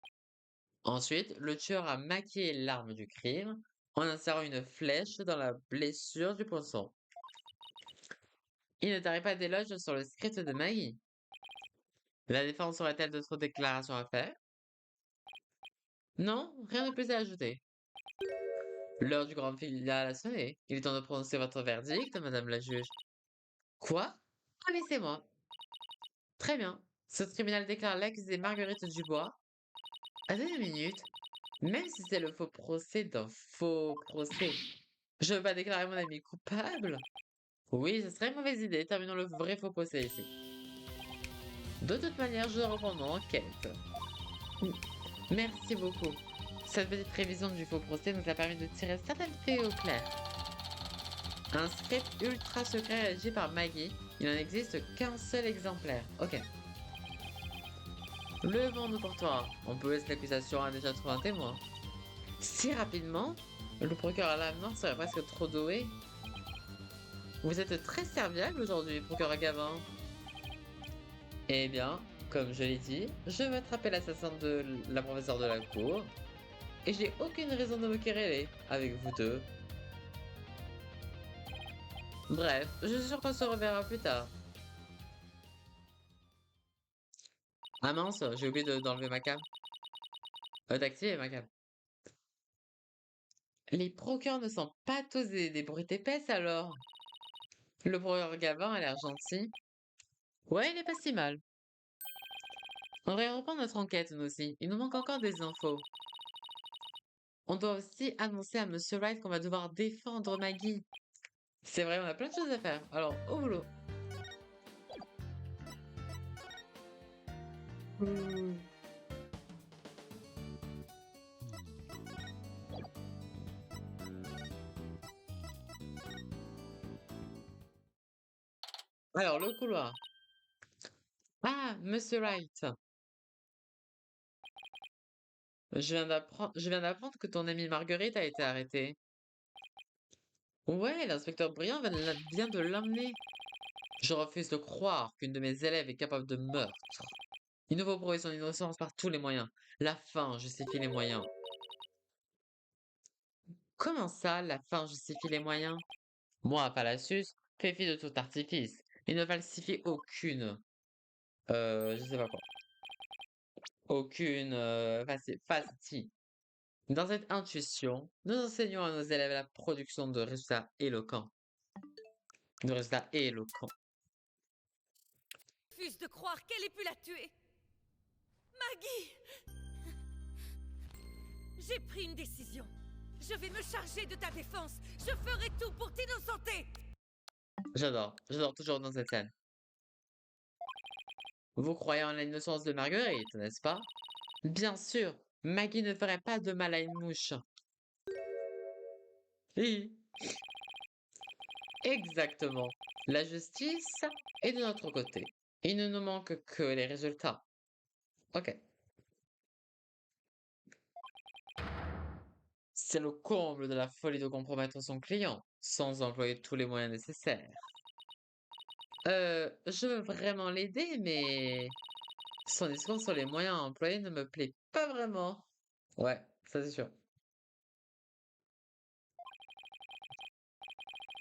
Ensuite, le tueur a maquillé l'arme du crime en insérant une flèche dans la blessure du poinçon. Il ne tarit pas d'éloges sur le script de Maggie. La défense aurait-elle d'autres déclarations à faire? Non, rien de plus à ajouter. L'heure du grand final a sonné. Il est temps de prononcer votre verdict, madame la juge. Quoi? Ah, laissez-moi. Très bien. Ce tribunal déclare l'accusée Marguerite Dubois. Attendez une minute. Même si c'est le faux procès d'un faux procès, je veux pas déclarer mon ami coupable? Oui, ce serait une mauvaise idée. Terminons le vrai faux procès ici. De toute manière, je reprends mon enquête. Merci beaucoup. Cette petite révision du faux procès nous a permis de tirer certaines faits au clair. Un script ultra secret rédigé par Maggie. Il n'en existe qu'un seul exemplaire. Ok. Le vent nous portera. On peut laisser l'accusation a déjà trouvé un témoin. Si rapidement, le procureur à l'avenant serait presque trop doué. Vous êtes très serviable aujourd'hui, procureur Gavin. Eh bien, comme je l'ai dit, je vais attraper l'assassin de la professeure de la cour. Et j'ai aucune raison de me quereller avec vous deux. Bref, je suis sûr qu'on se reverra plus tard. Ah mince, j'ai oublié d'enlever ma cam. D'activer ma cam. Les procureurs ne sont pas tous des brutes épaisses alors. Le procureur Gavin a l'air gentil. Ouais, il est pas si mal. On devrait reprendre notre enquête, nous aussi. Il nous manque encore des infos. On doit aussi annoncer à Monsieur Wright qu'on va devoir défendre Maggie. C'est vrai, on a plein de choses à faire. Alors, au boulot. Alors, le couloir. Ah, Monsieur Wright. Je viens d'apprendre que ton amie Marguerite a été arrêtée. Ouais, l'inspecteur Briand vient de l'emmener. Je refuse de croire qu'une de mes élèves est capable de meurtre. Il nous faut prouver son innocence par tous les moyens. La fin justifie les moyens. Comment ça, la fin justifie les moyens? Moi, Palacius, fais fi de tout artifice. Il ne falsifie aucune... je sais pas quoi. Aucune... facile. Dans cette intuition, nous enseignons à nos élèves la production de résultats éloquents. De résultats éloquents. Je refuse de croire qu'elle ait pu la tuer. Maggie! J'ai pris une décision. Je vais me charger de ta défense. Je ferai tout pour t'innocenter. J'adore toujours dans cette scène. Vous croyez en l'innocence de Marguerite, n'est-ce pas? Bien sûr, Maggie ne ferait pas de mal à une mouche. Oui, exactement. La justice est de notre côté. Il ne nous manque que les résultats. Ok. C'est le comble de la folie de compromettre son client, sans employer tous les moyens nécessaires. Je veux vraiment l'aider, mais son discours sur les moyens à employer ne me plaît pas vraiment. Ouais, ça c'est sûr.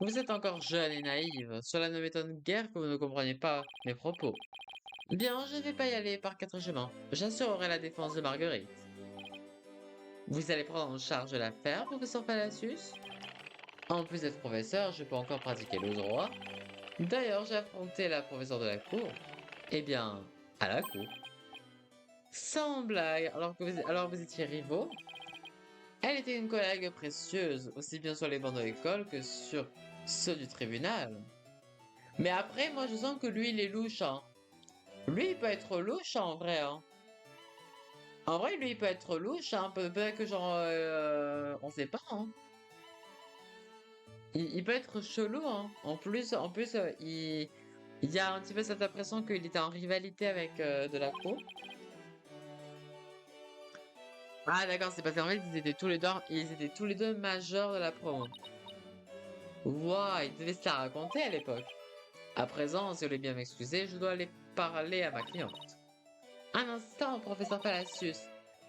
Vous êtes encore jeune et naïve. Cela ne m'étonne guère que vous ne compreniez pas mes propos. Bien, je ne vais pas y aller par quatre chemins. J'assurerai la défense de Marguerite. Vous allez prendre en charge l'affaire, professeur Palacius? En plus d'être professeur, je peux encore pratiquer le droit. D'ailleurs, j'ai affronté la professeure de la cour. Eh bien, à la cour. Sans blague, alors vous étiez rivaux? Elle était une collègue précieuse, aussi bien sur les bancs de l'école que sur ceux du tribunal. Mais après, moi, je sens que lui, il est louche, hein. Lui, il peut être louche, en vrai, hein. En vrai, lui, il peut être louche, hein. Peut-être que genre, on sait pas, hein. Il peut être chelou, hein. En plus, il y a un petit peu cette impression qu'il était en rivalité avec Delacour. Ah d'accord, c'est parce qu'en fait, ils étaient tous les deux majeurs de la promo. Waouh, ils devaient se la raconter à l'époque. À présent, si vous voulez bien m'excuser, je dois aller parler à ma cliente. Un instant, professeur Palacius.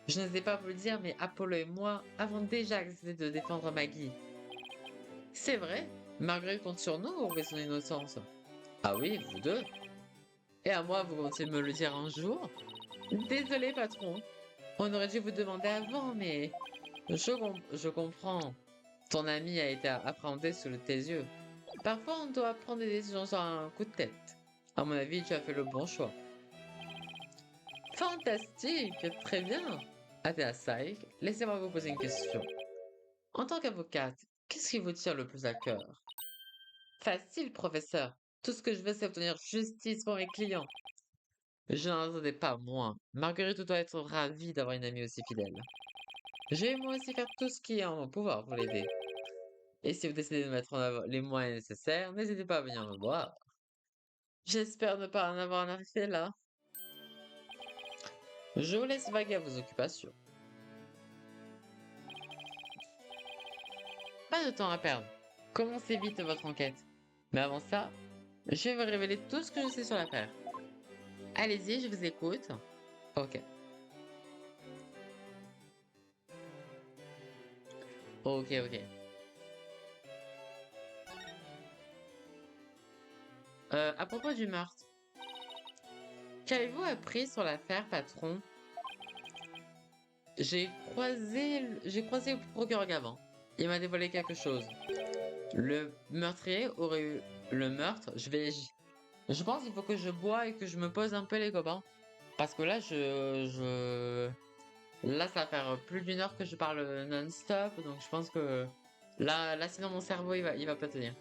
Je n'osais pas vous le dire, mais Apollo et moi avons déjà accepté de défendre Maggie. C'est vrai? Marguerite compte sur nous pour prouver son innocence. Ah oui, vous deux? Et à moi, vous comptez me le dire un jour? Désolé, patron. On aurait dû vous demander avant, mais... je comprends. Ton ami a été appréhendé sous tes yeux. Parfois, on doit prendre des décisions sur un coup de tête. À mon avis, tu as fait le bon choix. Fantastique, très bien. Athéa Saïk, laissez-moi vous poser une question. En tant qu'avocate, qu'est-ce qui vous tient le plus à cœur? Facile, professeur. Tout ce que je veux, c'est obtenir justice pour mes clients. Je n'en attendais pas moins. Marguerite doit être ravie d'avoir une amie aussi fidèle. Je vais moi aussi faire tout ce qui est en mon pouvoir pour l'aider. Et si vous décidez de mettre en œuvre les moyens nécessaires, n'hésitez pas à venir me voir. J'espère ne pas en avoir un arrivé là. Je vous laisse vaguer à vos occupations. Pas de temps à perdre. Commencez vite votre enquête. Mais avant ça, je vais vous révéler tout ce que je sais sur l'affaire. Allez-y, je vous écoute. Ok. Ok. À propos du meurtre, qu'avez-vous appris sur l'affaire, patron? J'ai croisé le procureur Gavin. Il m'a dévoilé quelque chose. Le meurtrier aurait eu le meurtre. Je pense qu'il faut que je bois et que je me pose un peu les copains. Parce que là, là, ça va faire plus d'une heure que je parle non-stop. Donc je pense que là, sinon mon cerveau, il va pas tenir.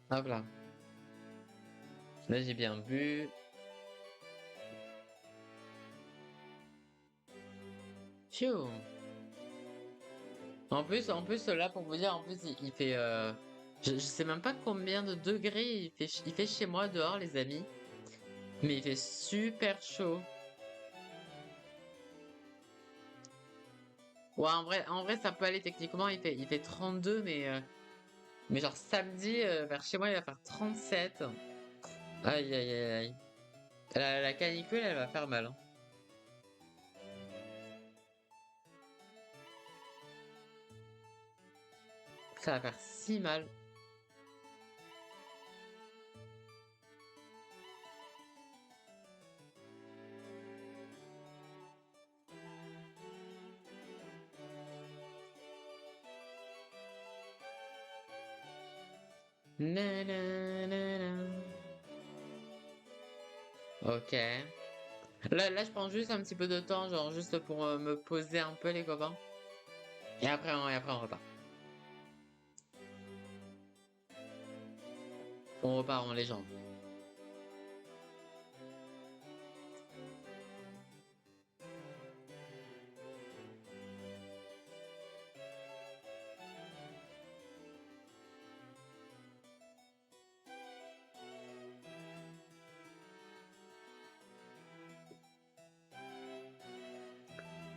Hop là. Là, j'ai bien bu. Phew. En plus, là, pour vous dire, en plus, il fait... je sais même pas combien de degrés il fait chez moi dehors, les amis. Mais il fait super chaud. Ouais, en vrai, ça peut aller techniquement. Il fait 32, mais genre samedi, vers chez moi, il va faire 37. Aïe, aïe, aïe, aïe. La canicule, elle va faire mal, hein. Ça va faire si mal. Nanana. Ok. Là, je prends juste un petit peu de temps, genre juste pour me poser un peu, les copains. Et après, on repart. On repart en légende.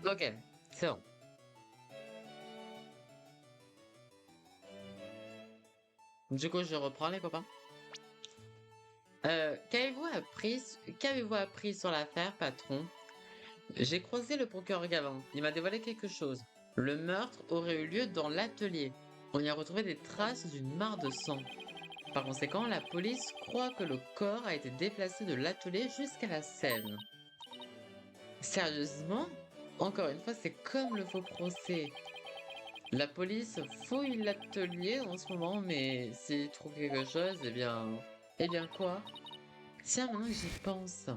Ok, c'est bon. Du coup, je reprends, les copains. Qu'avez-vous appris sur l'affaire, patron? J'ai croisé le procureur Gavin. Il m'a dévoilé quelque chose. Le meurtre aurait eu lieu dans l'atelier. On y a retrouvé des traces d'une mare de sang. Par conséquent, la police croit que le corps a été déplacé de l'atelier jusqu'à la scène. Sérieusement? Encore une fois, c'est comme le faux procès. La police fouille l'atelier en ce moment, mais s'ils trouvent quelque chose, eh bien... Eh bien quoi? Tiens, maintenant que j'y pense.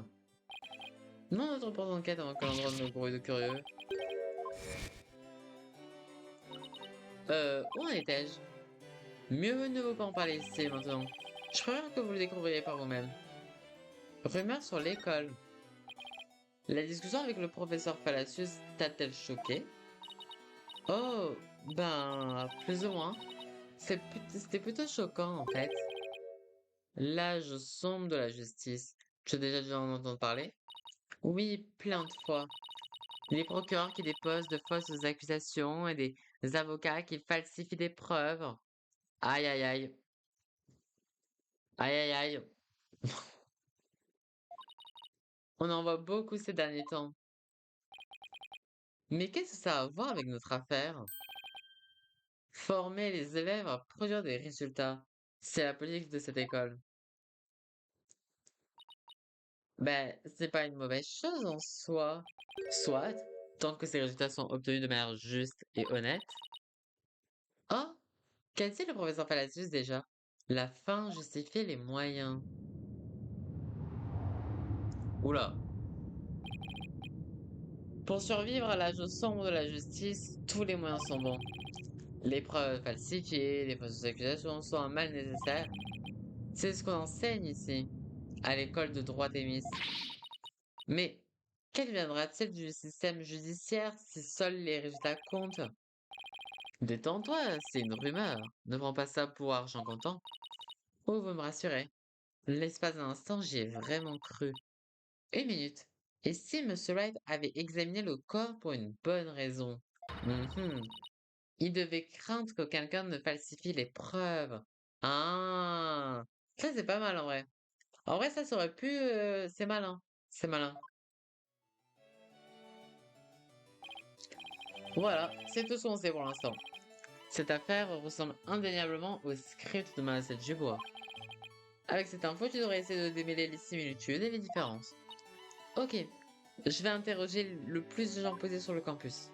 Non, notre porte d'enquête avant que l'endroit de nos bruits de curieux. Où en étais-je? Mieux ne vaut pas en parler ici maintenant. Je préfère que vous le découvriez par vous-même. Rumeur sur l'école. La discussion avec le professeur Palacios t'a-t-elle choqué? Oh, ben, plus ou moins. C'était plutôt choquant en fait. L'âge sombre de la justice. Tu as déjà dû en entendre parler? Oui, plein de fois. Les procureurs qui déposent de fausses accusations et des avocats qui falsifient des preuves. Aïe aïe aïe. Aïe aïe aïe. On en voit beaucoup ces derniers temps. Mais qu'est-ce que ça a à voir avec notre affaire? Former les élèves à produire des résultats. C'est la politique de cette école. Ben, c'est pas une mauvaise chose en soi. Soit, tant que ces résultats sont obtenus de manière juste et honnête. Oh, qu'a dit le professeur Palacios déjà? La fin justifie les moyens. Oula. Pour survivre à l'âge sombre de la justice, tous les moyens sont bons. Les preuves falsifiées, les fausses accusations sont un mal nécessaire. C'est ce qu'on enseigne ici, à l'école de droit Thémis. Mais qu'adviendra-t-il du système judiciaire si seuls les résultats comptent? Détends-toi, c'est une rumeur. Ne prends pas ça pour argent comptant. Oh, vous me rassurez. L'espace d'un instant, j'y ai vraiment cru. Une minute. Et si Monsieur Wright avait examiné le corps pour une bonne raison? Mhm. Il devait craindre que quelqu'un ne falsifie les preuves. Ah, ça c'est pas mal en vrai. En vrai, ça aurait pu... c'est malin. C'est malin. Voilà, c'est tout ce qu'on sait pour l'instant. Cette affaire ressemble indéniablement au script de Manacette Dubois. Avec cette info, tu devrais essayer de démêler les similitudes et les différences. Ok, je vais interroger le plus de gens posés sur le campus.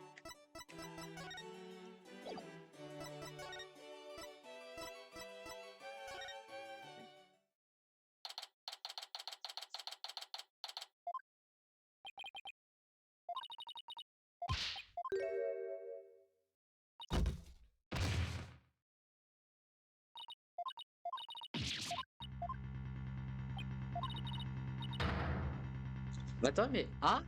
Attends, mais... Ah,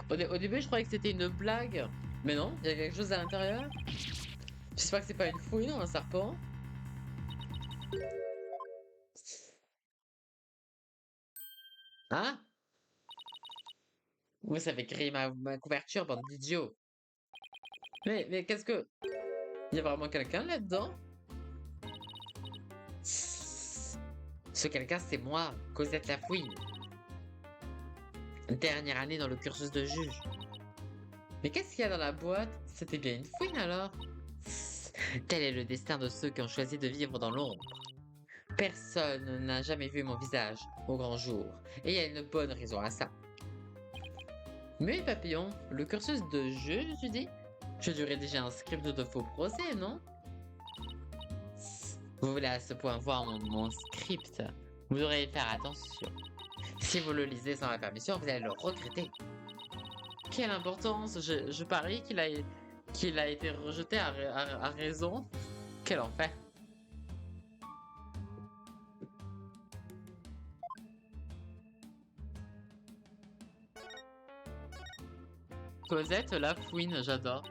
au début, je croyais que c'était une blague. Mais non, il y a quelque chose à l'intérieur. J'espère que c'est pas une fouine ou un serpent. Ah, vous savez créer ma couverture, bande d'idiots. Mais qu'est-ce que... Il y a vraiment quelqu'un là-dedans? Ce quelqu'un, c'est moi, Cosette Lafouine. Dernière année dans le cursus de juge. Mais qu'est-ce qu'il y a dans la boîte? C'était bien une fouine alors? Tel est le destin de ceux qui ont choisi de vivre dans l'ombre. Personne n'a jamais vu mon visage au grand jour, et il y a une bonne raison à ça. Mais papillon, le cursus de juge, tu dis? Je dû rédiger un script de faux procès, non? Vous voulez à ce point voir mon script. Vous devrez y faire attention. Si vous le lisez sans ma permission, vous allez le regretter. Quelle importance! Je parie qu'il a été rejeté à raison. Quel enfer! Cosette, la fouine, j'adore.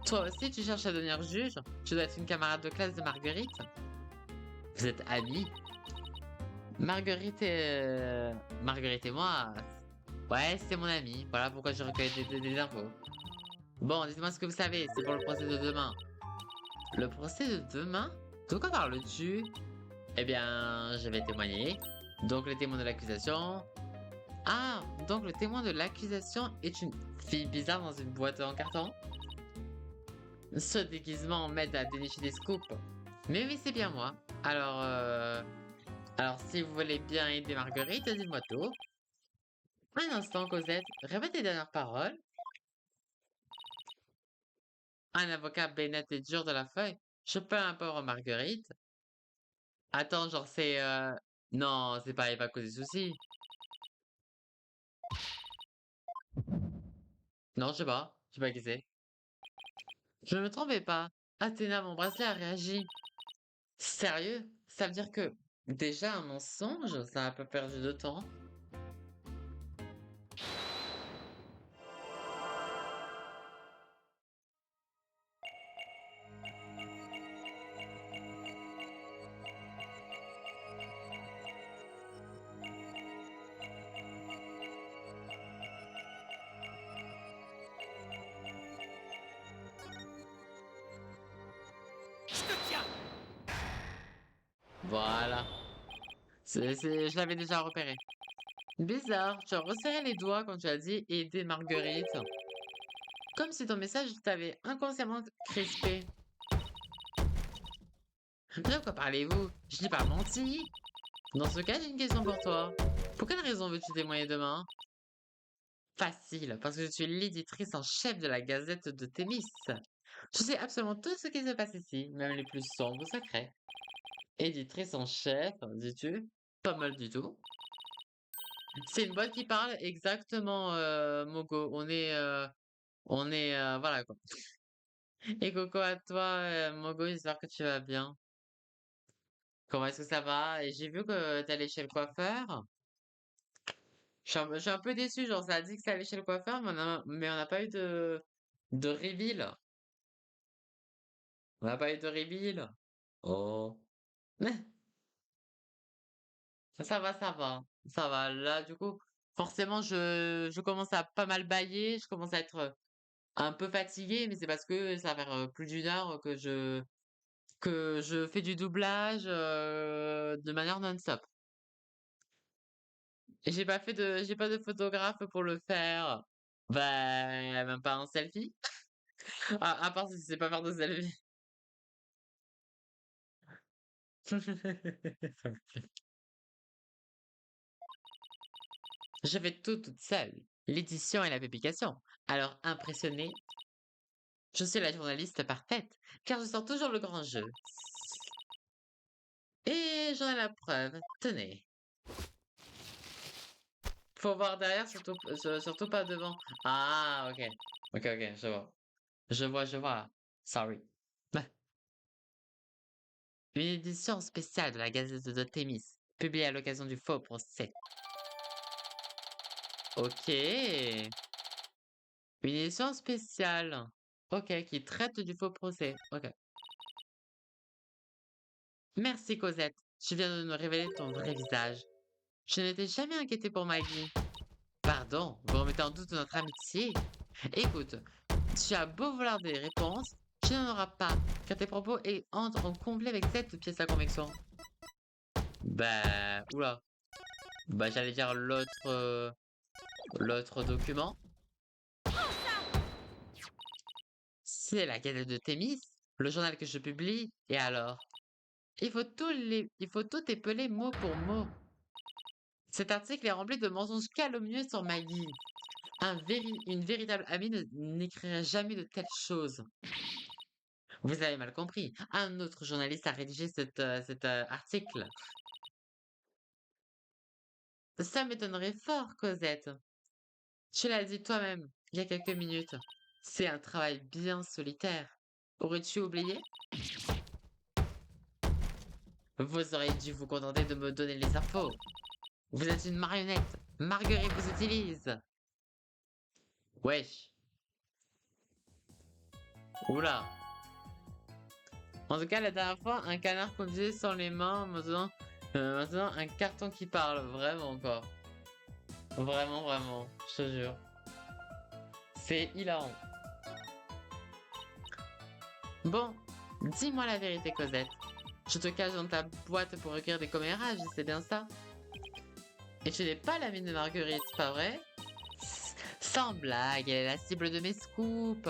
Toi aussi, tu cherches à devenir juge? Tu dois être une camarade de classe de Marguerite? Vous êtes amis? Marguerite et moi, ouais, c'est mon ami. Voilà pourquoi je recueille des infos. Bon, dites-moi ce que vous savez, c'est pour le procès de demain. Le procès de demain? De quoi parles-tu? Eh bien, je vais témoigner. Donc, le témoin de l'accusation. Ah, donc le témoin de l'accusation est une fille bizarre dans une boîte en carton? Ce déguisement m'aide à dénicher des scoops. Mais oui, c'est bien moi. Alors, si vous voulez bien aider Marguerite, dites-moi tout. Un instant, Cosette. Répète tes dernières paroles. Un avocat bénet et dur de la feuille. Je peux un pauvre Marguerite. Attends, genre c'est... Non, c'est pas Eva cause des soucis. Non, je sais pas. Je sais pas qui c'est. Je ne me trompais pas. Athéna, mon bracelet a réagi. Sérieux? Ça veut dire que... Déjà un mensonge? Ça a pas perdu de temps. Je te tiens! Voilà. Je l'avais déjà repéré. Bizarre, tu as resserré les doigts quand tu as dit aider Marguerite. Comme si ton message t'avait inconsciemment crispé. De quoi parlez-vous? Je n'ai pas menti. Dans ce cas, j'ai une question pour toi. Pour quelle raison veux-tu témoigner demain? Facile, parce que je suis l'éditrice en chef de la Gazette de Thémis. Je sais absolument tout ce qui se passe ici, même les plus sombres secrets. Éditrice en chef, dis-tu? Pas mal du tout. C'est une boîte qui parle exactement, Mogo. Voilà quoi. Et coucou à toi, Mogo, j'espère que tu vas bien. Comment est-ce que ça va? Et j'ai vu que t'es allé chez le coiffeur. Je suis un peu déçu, genre ça a dit que ça allait chez le coiffeur, mais on n'a pas eu de reveal. On n'a pas eu de reveal. Oh. Ça va, ça va. Ça va. Là, du coup, forcément, je commence à pas mal bâiller. Je commence à être un peu fatigué, mais c'est parce que ça va faire plus d'une heure que je fais du doublage de manière non-stop. Et j'ai pas de photographe pour le faire. Bah, même pas un selfie. À part si c'est pas faire de selfie. Je fais tout toute seule. L'édition et la publication. Alors impressionné, je suis la journaliste parfaite, car je sors toujours le grand jeu. Et j'en ai la preuve. Tenez. Faut voir derrière, surtout pas devant. Ah, ok. Ok, je vois. Je vois. Sorry. Bah, une édition spéciale de la Gazette de Thémis, publiée à l'occasion du faux procès. Ok. Une édition spéciale. Ok, qui traite du faux procès. Ok. Merci Cosette. Tu viens de nous révéler ton vrai visage. Je n'étais jamais inquiétée pour Maggie. Pardon, vous remettez en doute notre amitié? Écoute, tu as beau vouloir des réponses, tu n'en auras pas, car tes propos entrent en conflit avec cette pièce à conviction. Bah, oula. Bah, j'allais dire l'autre document. C'est la Gazette de Thémis, le journal que je publie, et alors? Il faut tout épeler mot pour mot. Cet article est rempli de mensonges calomnieux sur Maggie. Une véritable amie n'écrirait jamais de telles choses. Vous avez mal compris. Un autre journaliste a rédigé cet article. Ça m'étonnerait fort, Cosette. Tu l'as dit toi-même, il y a quelques minutes. C'est un travail bien solitaire. Aurais-tu oublié? Vous auriez dû vous contenter de me donner les infos. Vous êtes une marionnette. Marguerite vous utilise. Wesh. Oula. En tout cas, la dernière fois, un canard conduisait sans les mains. Maintenant, un carton qui parle. Vraiment, quoi. Vraiment, vraiment. Je te jure. C'est hilarant. Bon, dis-moi la vérité, Cosette. Je te cache dans ta boîte pour recueillir des commérages, c'est bien ça? Et tu n'es pas l'amie de Marguerite, pas vrai? Sans blague, elle est la cible de mes scoops.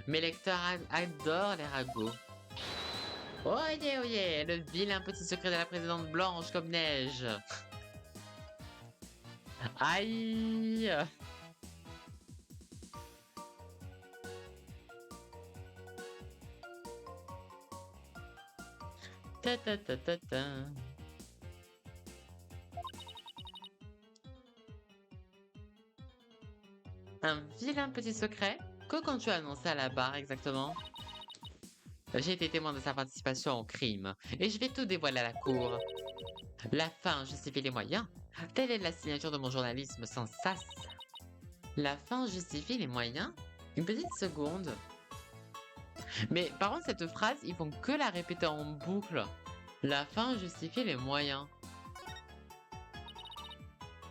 Mes lecteurs adorent les ragots. Oyez, oyez, le vilain petit secret de la présidente blanche comme neige. Aïe! Ta ta ta ta ta. Un vilain petit secret? Que comptes-tu annoncer à la barre exactement? J'ai été témoin de sa participation au crime, et je vais tout dévoiler à la cour. La fin justifie les moyens. Telle est la signature de mon journalisme sans sas. La fin justifie les moyens? Une petite seconde. Mais par contre, cette phrase, ils font que la répéter en boucle. La fin justifie les moyens.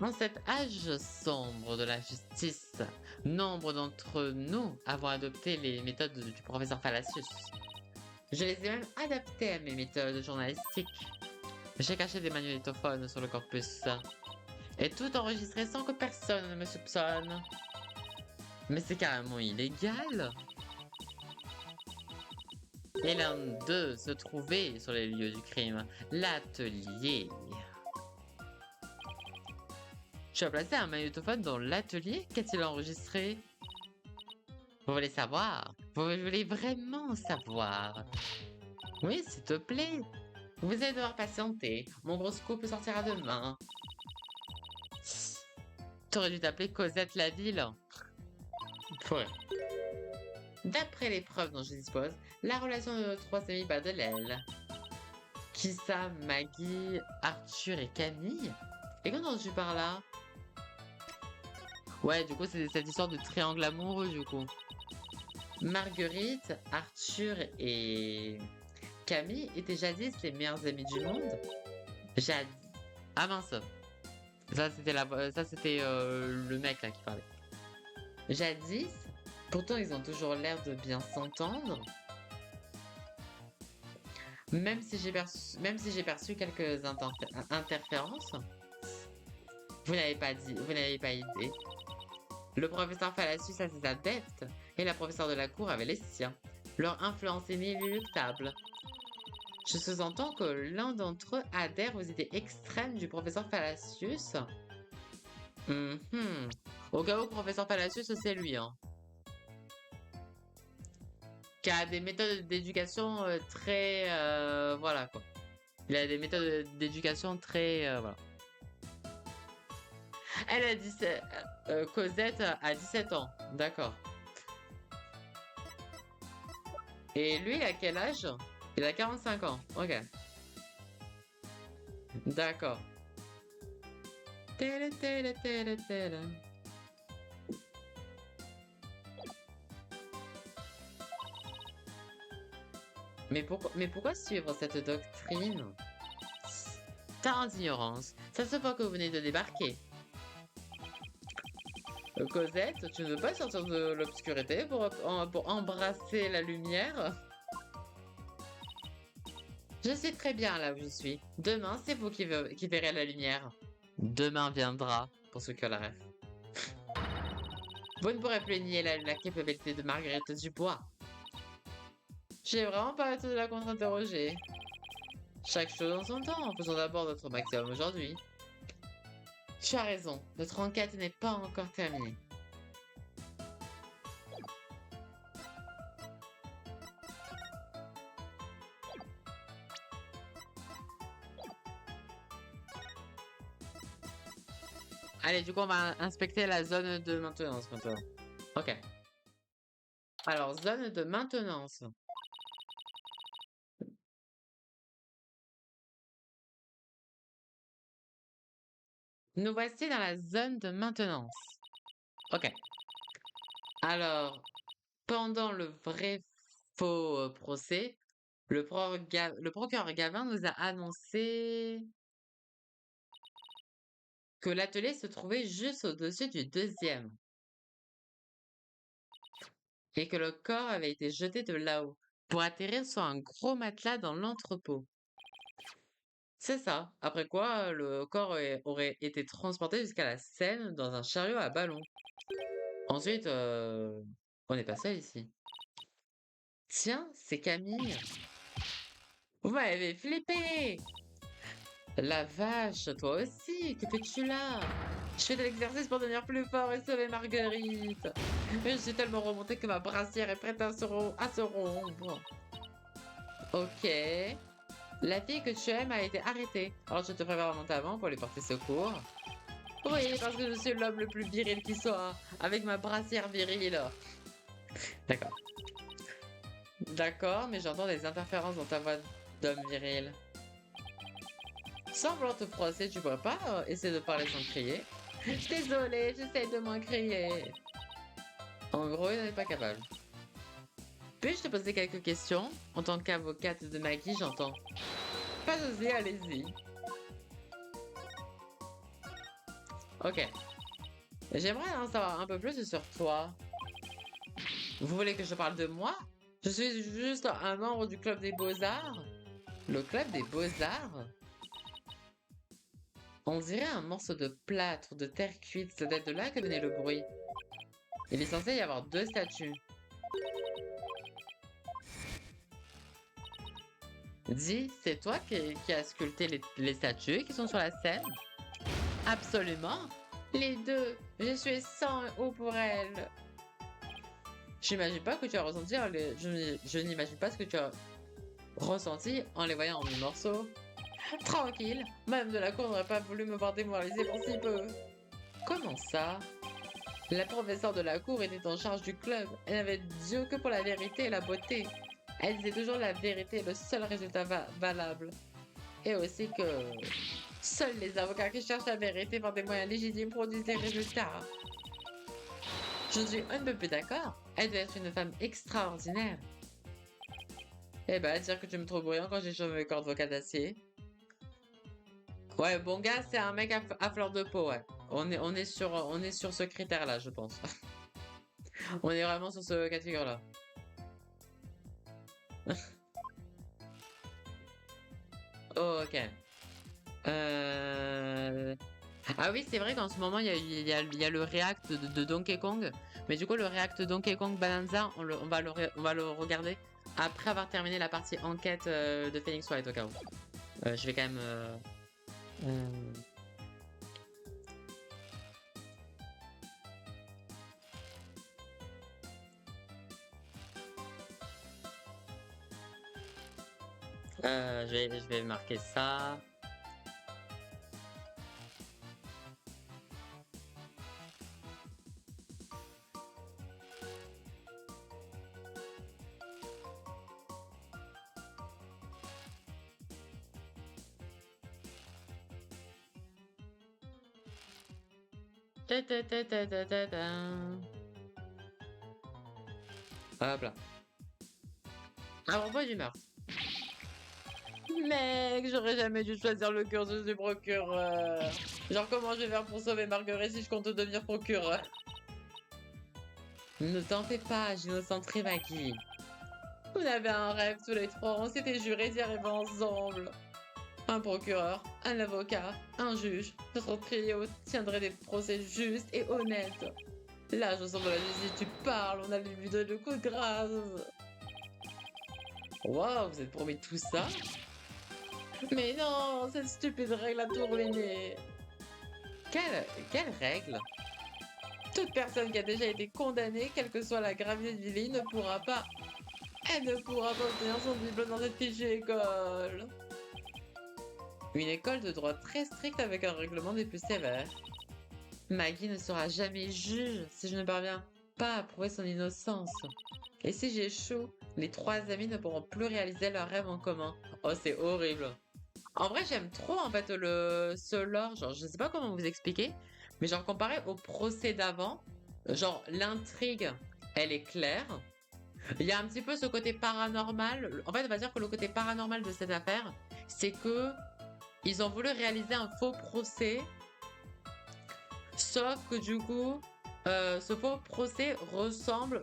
En cet âge sombre de la justice, nombre d'entre nous avons adopté les méthodes du professeur Fallacius. Je les ai même adaptées à mes méthodes journalistiques. J'ai caché des magnétophones sur le corpus. Et tout enregistré sans que personne ne me soupçonne. Mais c'est carrément illégal. Et l'un d'eux se trouvait sur les lieux du crime. L'atelier. Tu as placé un magnétophone dans l'atelier? Qu'a-t-il enregistré? Vous voulez savoir? Vous voulez vraiment savoir? Oui, s'il te plaît. Vous allez devoir patienter. Mon gros scoop sortira demain. T'aurais dû t'appeler Cosette la ville. Ouais. D'après les preuves dont je dispose, la relation de nos trois amis bat de l'aile. Qui ça? Maggie, Arthur et Camille? Et qu'entends-tu par là? Ouais, du coup, c'est cette histoire de triangle amoureux, du coup. Marguerite, Arthur et Camille étaient jadis les meilleurs amis du monde. Jadis. Ah mince. Ça, c'était le mec là qui parlait. Jadis. Pourtant, ils ont toujours l'air de bien s'entendre. Même si j'ai perçu quelques interférences. Vous n'avez pas dit, vous n'avez pas idée. Le professeur Fallacius a ses adeptes, et la professeure de la cour avait les siens. Leur influence est inéluctable. Je sous-entends que l'un d'entre eux adhère aux idées extrêmes du professeur Fallacius. Au cas où, professeur Fallacius, c'est lui, hein. Qui a des méthodes d'éducation très... voilà, quoi. Il a des méthodes d'éducation très... voilà. Elle a 17... Cosette a 17 ans. D'accord. Et lui, il a quel âge? Il a 45 ans. Ok. D'accord. Télé, télé, télé, télé. Mais pourquoi suivre cette doctrine? Tant d'ignorance. Ça se voit que vous venez de débarquer. Cosette, tu ne veux pas sortir de l'obscurité pour embrasser la lumière? Je sais très bien là où je suis. Demain, c'est vous qui verrez la lumière. Demain viendra, pour ceux qui ont la ref. Vous ne pourrez plus nier la capacité de Marguerite Dubois. J'ai vraiment pas hâte de la contre-interroger. Chaque chose en son temps, faisons d'abord notre maximum aujourd'hui. Tu as raison, notre enquête n'est pas encore terminée. Allez, du coup, on va inspecter la zone de maintenance maintenant. Ok. Alors, zone de maintenance. Nous voici dans la zone de maintenance. Ok. Alors, pendant le vrai faux procès, le procureur Gavin nous a annoncé que l'atelier se trouvait juste au-dessus du deuxième et que le corps avait été jeté de là-haut pour atterrir sur un gros matelas dans l'entrepôt. C'est ça. Après quoi, le corps aurait été transporté jusqu'à la scène dans un chariot à ballon. Ensuite, on n'est pas seul ici. Tiens, c'est Camille. Vous m'avez flippé! La vache, toi aussi, que fais-tu là? Je fais de l'exercice pour devenir plus fort et sauver Marguerite. Mais je suis tellement remontée que ma brassière est prête à se rompre. Ok. La fille que tu aimes a été arrêtée. Alors je te prépare monter avant pour lui porter secours. Oui, parce que je suis l'homme le plus viril qui soit, avec ma brassière virile. D'accord. D'accord, mais j'entends des interférences dans ta voix d'homme viril. Sans vouloir te froisser, tu pourrais pas essayer de parler sans crier? Désolée, j'essaie de moins crier. En gros, il n'est pas capable. Puis-je te poser quelques questions? En tant qu'avocate de Maggie, j'entends. Pas osé, allez-y. Ok. J'aimerais en savoir un peu plus sur toi. Vous voulez que je parle de moi? Je suis juste un membre du club des beaux-arts? Le club des beaux-arts? On dirait un morceau de plâtre, de terre cuite, ça doit être de là que venait le bruit. Il est censé y avoir deux statues. Dis, c'est toi qui as sculpté les statues qui sont sur la scène? Absolument. Les deux. Je suis sang et eau pour elles. J'imagine pas que tu as ressenti je n'imagine pas ce que tu as ressenti en les voyant en mille morceaux. Tranquille, Madame de la Cour n'aurait pas voulu me voir démoralisée pour si peu. Comment ça? La professeure de la Cour était en charge du club. Elle n'avait d'yeux que pour la vérité et la beauté. Elle disait toujours la vérité est le seul résultat valable. Et aussi que seuls les avocats qui cherchent la vérité par des moyens légitimes produisent des résultats. Je suis un peu plus d'accord. Elle doit être une femme extraordinaire. Eh ben, dire que tu me trouves brillant quand j'ai chauffé mes cordes vocales d'acier. Ouais, bon gars, c'est un mec à fleur de peau, ouais. On est sur ce critère-là, je pense. On est vraiment sur ce cas de figure-là. Oh, ok. Ah oui, c'est vrai qu'en ce moment, il y a le React de Donkey Kong. Mais du coup, le React Donkey Kong Bonanza, on va le regarder après avoir terminé la partie enquête de Phoenix Wright au cas où. Je vais quand même... je vais marquer ça. Hop là. À propos du meurtre. Mec, j'aurais jamais dû choisir le cursus du procureur. Genre, comment je vais faire pour sauver Marguerite si je compte devenir procureur? Ne t'en fais pas, j'innocenterai Maggie. On avait un rêve tous les trois, on s'était juré d'y arriver ensemble. Un procureur, un avocat, un juge. Notre trio tiendrait des procès justes et honnêtes. Là, je sens de la justice, tu parles, on a vu de coups de grâce. Waouh, vous êtes promis tout ça? Mais non, cette stupide règle a tout ruiné. Quelle règle? Toute personne qui a déjà été condamnée, quelle que soit la gravité du délit, ne pourra pas... Elle ne pourra pas obtenir son diplôme dans cette fichue école. Une école de droit très stricte avec un règlement des plus sévères. Maggie ne sera jamais juge si je ne parviens pas à prouver son innocence. Et si j'échoue, les trois amis ne pourront plus réaliser leur rêve en commun. Oh, c'est horrible. En vrai, j'aime trop en fait ce lore. Genre, je sais pas comment vous expliquer, mais genre comparé au procès d'avant, genre l'intrigue, elle est claire. Il y a un petit peu ce côté paranormal. En fait, on va dire que le côté paranormal de cette affaire, c'est que ils ont voulu réaliser un faux procès, sauf que du coup, ce faux procès ressemble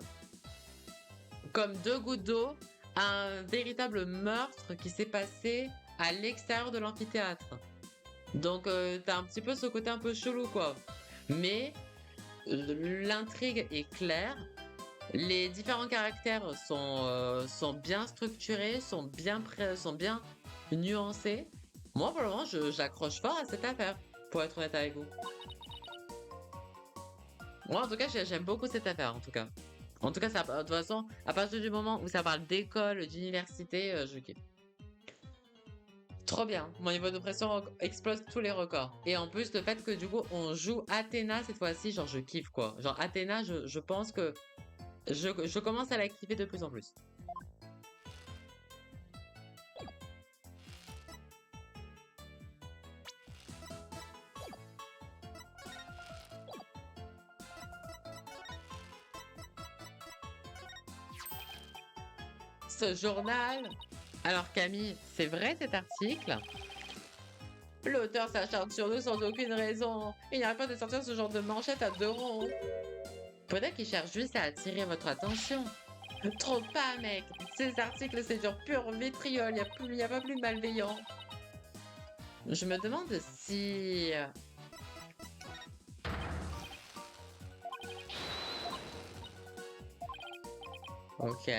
comme deux gouttes d'eau à un véritable meurtre qui s'est passé à l'extérieur de l'amphithéâtre. Donc, t'as un petit peu ce côté un peu chelou, quoi. Mais l'intrigue est claire. Les différents caractères sont bien structurés, sont bien nuancés. Moi, pour le moment, j'accroche fort à cette affaire, pour être honnête avec vous. Moi, en tout cas, j'aime beaucoup cette affaire, en tout cas. En tout cas, ça, de toute façon, à partir du moment où ça parle d'école, d'université, je kiffe. Trop bien. Mon niveau de pression explose tous les records. Et en plus, le fait que du coup, on joue Athéna cette fois-ci, genre, je kiffe, quoi. Genre, Athéna, je pense que je commence à la kiffer de plus en plus. Ce journal. Alors Camille, c'est vrai cet article? L'auteur s'acharne sur nous sans aucune raison. Il n'arrête pas de sortir ce genre de manchette à deux ronds. Peut-être qu'il cherche juste à attirer votre attention. Trop pas, mec. Ces articles, c'est du pur vitriol. Y a pas plus malveillant. Je me demande si... Ok.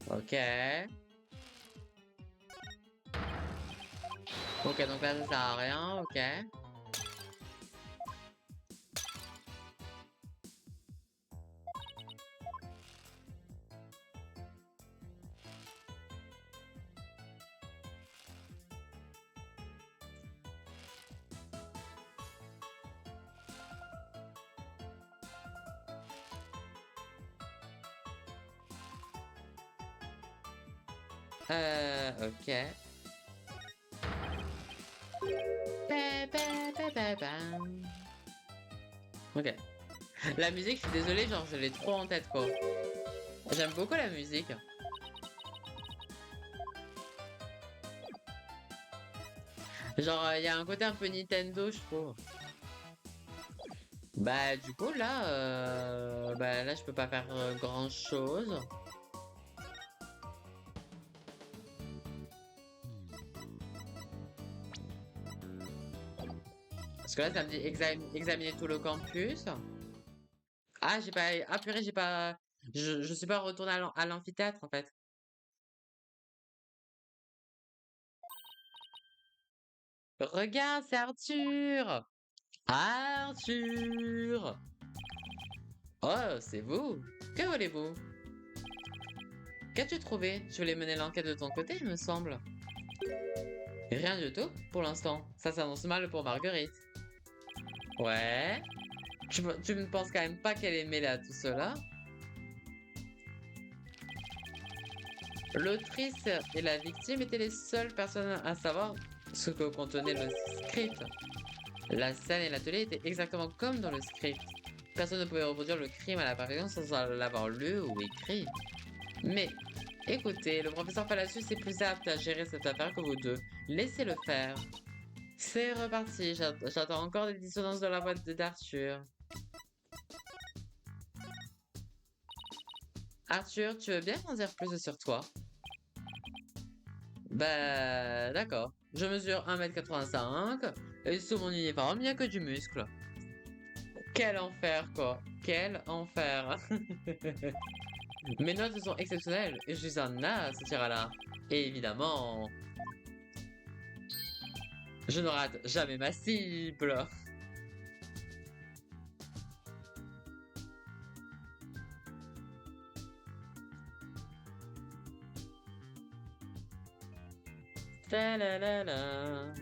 Ok. Ok, donc là, ça sert à rien. Ok. Ok. Ok. La musique, je suis désolée, genre, je l'ai trop en tête, quoi. J'aime beaucoup la musique. Genre, il y a un côté un peu Nintendo, je trouve. Bah, du coup, là, là, je peux pas faire grand-chose. Parce que là, ça me dit examiner tout le campus. Ah, j'ai pas... Ah, purée, j'ai pas... Je suis pas retourné à l'amphithéâtre, en fait. Regarde, c'est Arthur! Arthur! Oh, c'est vous! Que voulez-vous? Qu'as-tu trouvé? Tu voulais mener l'enquête de ton côté, il me semble. Rien du tout, pour l'instant. Ça s'annonce mal pour Marguerite. Ouais? Tu ne penses quand même pas qu'elle est mêlée à tout cela? L'autrice et la victime étaient les seules personnes à savoir ce que contenait le script. La scène et l'atelier étaient exactement comme dans le script. Personne ne pouvait reproduire le crime à la perfection sans l'avoir lu ou écrit. Mais, écoutez, le professeur Palacios est plus apte à gérer cette affaire que vous deux. Laissez-le faire. C'est reparti, j'attends encore des dissonances de la voix d'Arthur. Arthur, tu veux bien m'en dire plus sur toi? Bah, d'accord. Je mesure 1m85 et sous mon uniforme, il n'y a que du muscle. Quel enfer, quoi. Quel enfer. Mes notes sont exceptionnelles et je suis un as à ce tir-là. Et évidemment, je ne rate jamais ma cible. Ta la la la.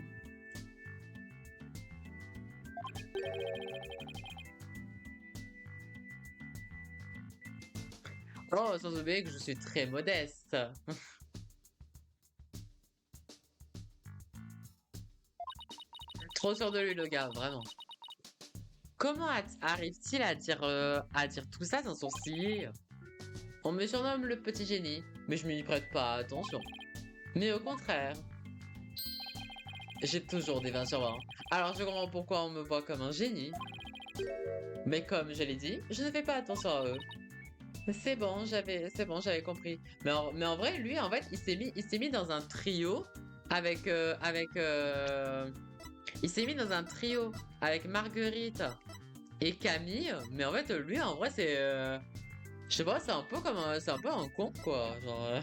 Oh, sans oublier que je suis très modeste. Trop sûr de lui, le gars, vraiment. Comment arrive-t-il à dire tout ça sans sourciller? On me surnomme le petit génie, mais je m'y prête pas attention. Mais au contraire, j'ai toujours des 20 sur 20. Alors je comprends pourquoi on me voit comme un génie. Mais comme je l'ai dit, je ne fais pas attention à eux. C'est bon, j'avais compris. Mais en vrai, lui, en fait, il s'est mis dans un trio il s'est mis dans un trio avec Marguerite et Camille. Mais en fait, lui, en vrai, je sais pas, c'est un peu un con, quoi. Genre,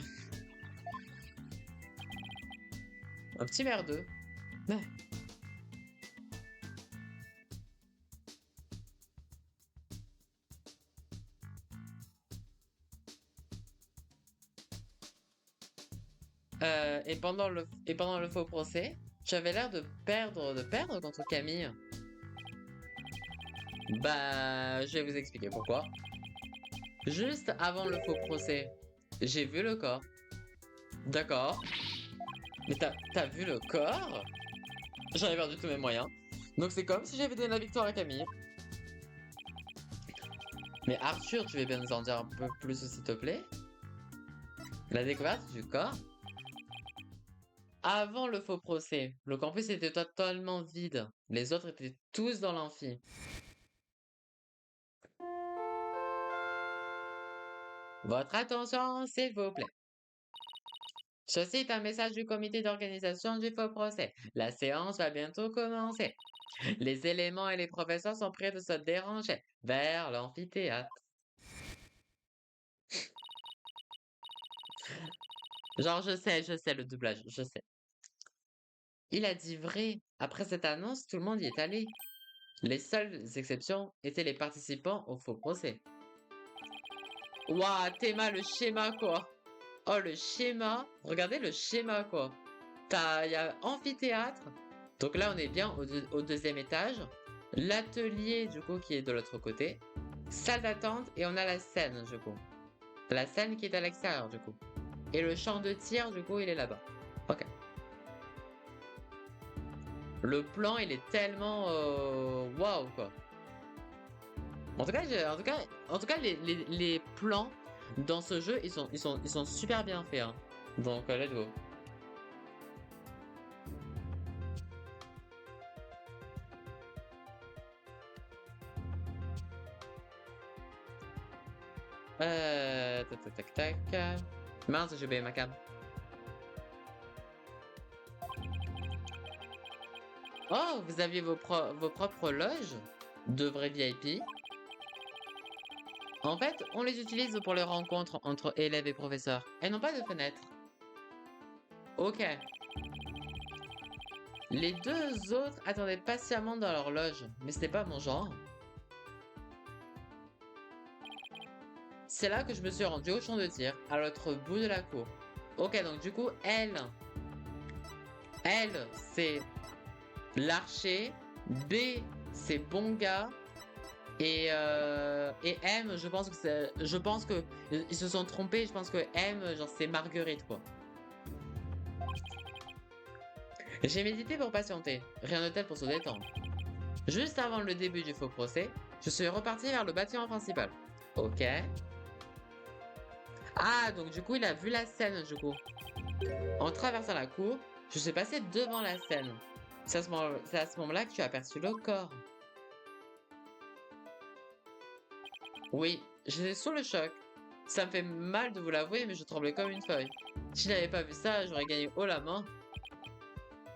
un petit merdeux. Ouais. Et pendant le faux procès, j'avais l'air de perdre contre Camille. Bah, je vais vous expliquer pourquoi. Juste avant le faux procès, j'ai vu le corps. D'accord. Mais t'as vu le corps? J'avais perdu tous mes moyens. Donc c'est comme si j'avais donné la victoire à Camille. Mais Arthur, tu veux bien nous en dire un peu plus s'il te plaît? La découverte du corps? Avant le faux procès, le campus était totalement vide. Les autres étaient tous dans l'amphi. Votre attention, s'il vous plaît. Ceci est un message du comité d'organisation du faux procès. La séance va bientôt commencer. Les éléments et les professeurs sont prêts de se déranger vers l'amphithéâtre. Genre, je sais le doublage, je sais. Il a dit vrai. Après cette annonce, tout le monde y est allé. Les seules exceptions étaient les participants au faux procès. Ouah, Théma, le schéma, quoi. Oh, le schéma. Regardez le schéma, quoi. Il y a amphithéâtre. Donc là, on est bien au deuxième étage. L'atelier, du coup, qui est de l'autre côté. Salle d'attente et on a la scène, du coup. La scène qui est à l'extérieur, du coup. Et le champ de tir, du coup, il est là-bas. Ok. Le plan, il est tellement waouh, quoi. En tout cas, les plans dans ce jeu, ils sont super bien faits. Hein. Donc, let's go. Tac, tac, tac. Mince, j'ai oublié ma cam. Oh, vous aviez vos propres loges de vrais VIP. En fait, on les utilise pour les rencontres entre élèves et professeurs. Elles n'ont pas de fenêtre. Ok. Les deux autres attendaient patiemment dans leur loge, mais ce n'est pas mon genre. C'est là que je me suis rendu au champ de tir, à l'autre bout de la cour. Ok, donc du coup, elle, c'est l'archer. B, c'est bon gars. Et M, je pense que ils se sont trompés. Je pense que M, genre c'est Marguerite quoi. J'ai médité pour patienter, rien de tel pour se détendre. Juste avant le début du faux procès, je suis reparti vers le bâtiment principal. Ok. Ah, donc du coup, il a vu la scène, du coup. En traversant la cour, je suis passé devant la scène. C'est à ce moment-là que tu as aperçu le corps. Oui, j'étais sous le choc. Ça me fait mal de vous l'avouer, mais je tremblais comme une feuille. Si je n'avais pas vu ça, j'aurais gagné haut la main.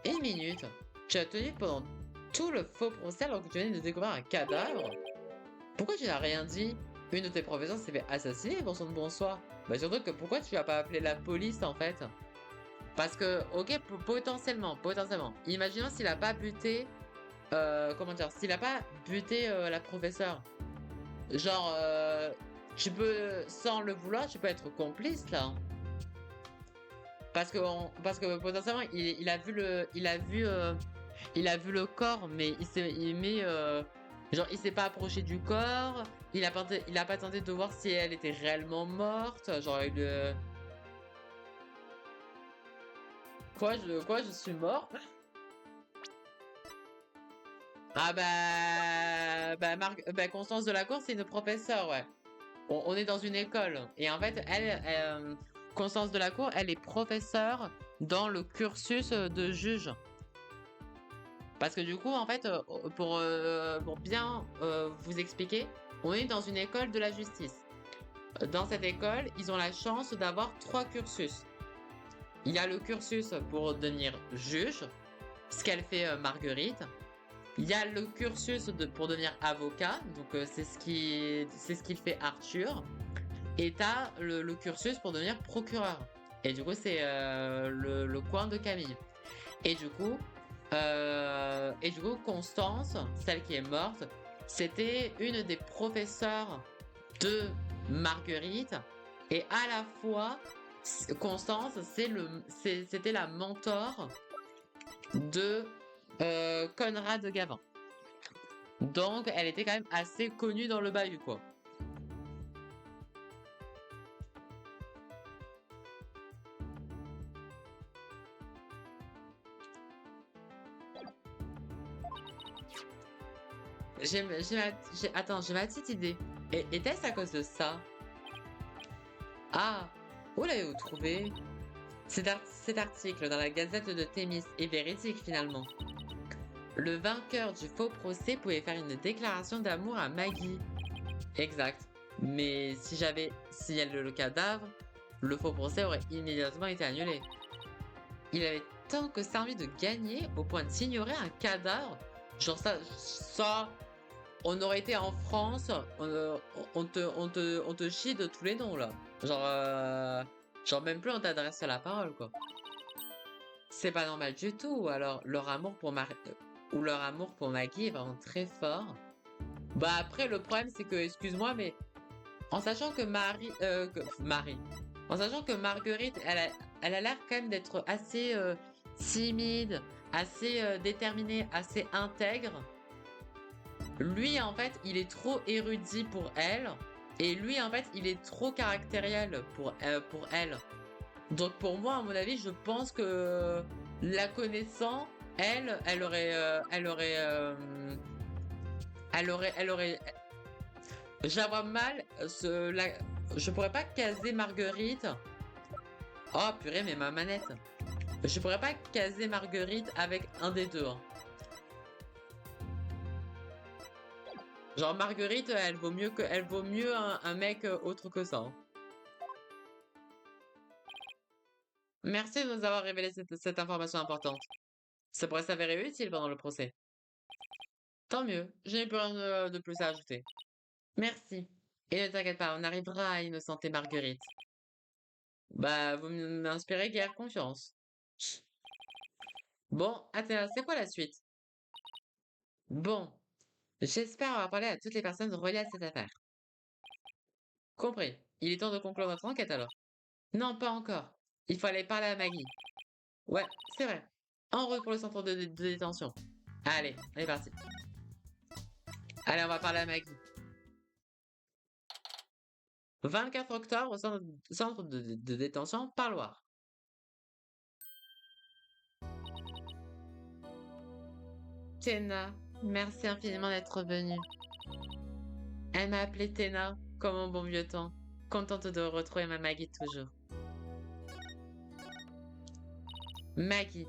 Une minute. Tu as tenu pendant tout le faux procès alors que tu venais de découvrir un cadavre? Pourquoi tu n'as rien dit? Une de tes professeurs s'est fait assassiner pour son bonsoir. Bah surtout que pourquoi tu n'as pas appelé la police en fait? Parce que, ok, potentiellement. Imaginons s'il a pas buté, comment dire, s'il a pas buté la professeure. Genre, tu peux, sans le vouloir, tu peux être complice là. Parce que potentiellement, il a vu le corps, mais il met Genre, il s'est pas approché du corps, il a pas tenté de voir si elle était réellement morte. Genre, quoi, je suis mort? Ah bah Constance Delacour, c'est une professeure, ouais. On est dans une école. Et en fait, Constance Delacour, elle est professeure dans le cursus de juge. Parce que du coup, en fait, pour bien vous expliquer, on est dans une école de la justice. Dans cette école, ils ont la chance d'avoir 3 cursus. Il y a le cursus pour devenir juge, ce qu'elle fait Marguerite. Il y a le cursus pour devenir avocat, donc c'est ce qu'il fait Arthur. Et t'as le cursus pour devenir procureur. Et du coup, c'est le coin de Camille. Et du coup, Constance, celle qui est morte, c'était une des professeurs de Marguerite. Et à la fois, Constance, c'était la mentor de Conrad de Gavin. Donc, elle était quand même assez connue dans le bahut, quoi. Attends, j'ai ma petite idée. Était-ce à cause de ça? Ah, où l'avez-vous trouvé? Cet article dans la Gazette de Thémis est véridique finalement. Le vainqueur du faux procès pouvait faire une déclaration d'amour à Maggie. Exact. Mais si y a le cadavre, le faux procès aurait immédiatement été annulé. Il avait tant que ça envie de gagner au point d'ignorer un cadavre. Genre ça, on aurait été en France, on te chie de tous les noms là. Genre même plus on t'adresse la parole quoi. C'est pas normal du tout. Alors leur amour pour Maggie est vraiment très fort. Bah après le problème c'est que excuse-moi mais en sachant que en sachant que Marguerite elle a l'air quand même d'être assez timide, assez déterminée, assez intègre. Lui, en fait, il est trop érudit pour elle. Et lui, en fait, il est trop caractériel pour elle. Donc, pour moi, à mon avis, je pense que la connaissant, elle aurait. Je la vois mal. Je pourrais pas caser Marguerite. Oh, purée, mais ma manette. Je pourrais pas caser Marguerite avec un des deux. Hein. Genre Marguerite, elle vaut mieux un mec autre que ça. Hein. Merci de nous avoir révélé cette information importante. Ça pourrait s'avérer utile pendant le procès. Tant mieux, je n'ai plus rien de plus à ajouter. Merci. Et ne t'inquiète pas, on arrivera à innocenter Marguerite. Bah, vous m'inspirez guère confiance. Bon, Athéna, c'est quoi la suite? Bon, j'espère avoir parlé à toutes les personnes reliées à cette affaire. Compris. Il est temps de conclure notre enquête alors. Non, pas encore. Il faut aller parler à Maggie. Ouais, c'est vrai. En route pour le centre de détention. Allez, on est parti. Allez, on va parler à Maggie. 24 octobre au centre de détention Parloir. Théna, merci infiniment d'être venue. Elle m'a appelée Théna, comme en bon vieux temps. Contente de retrouver ma Maggie toujours. Maggie,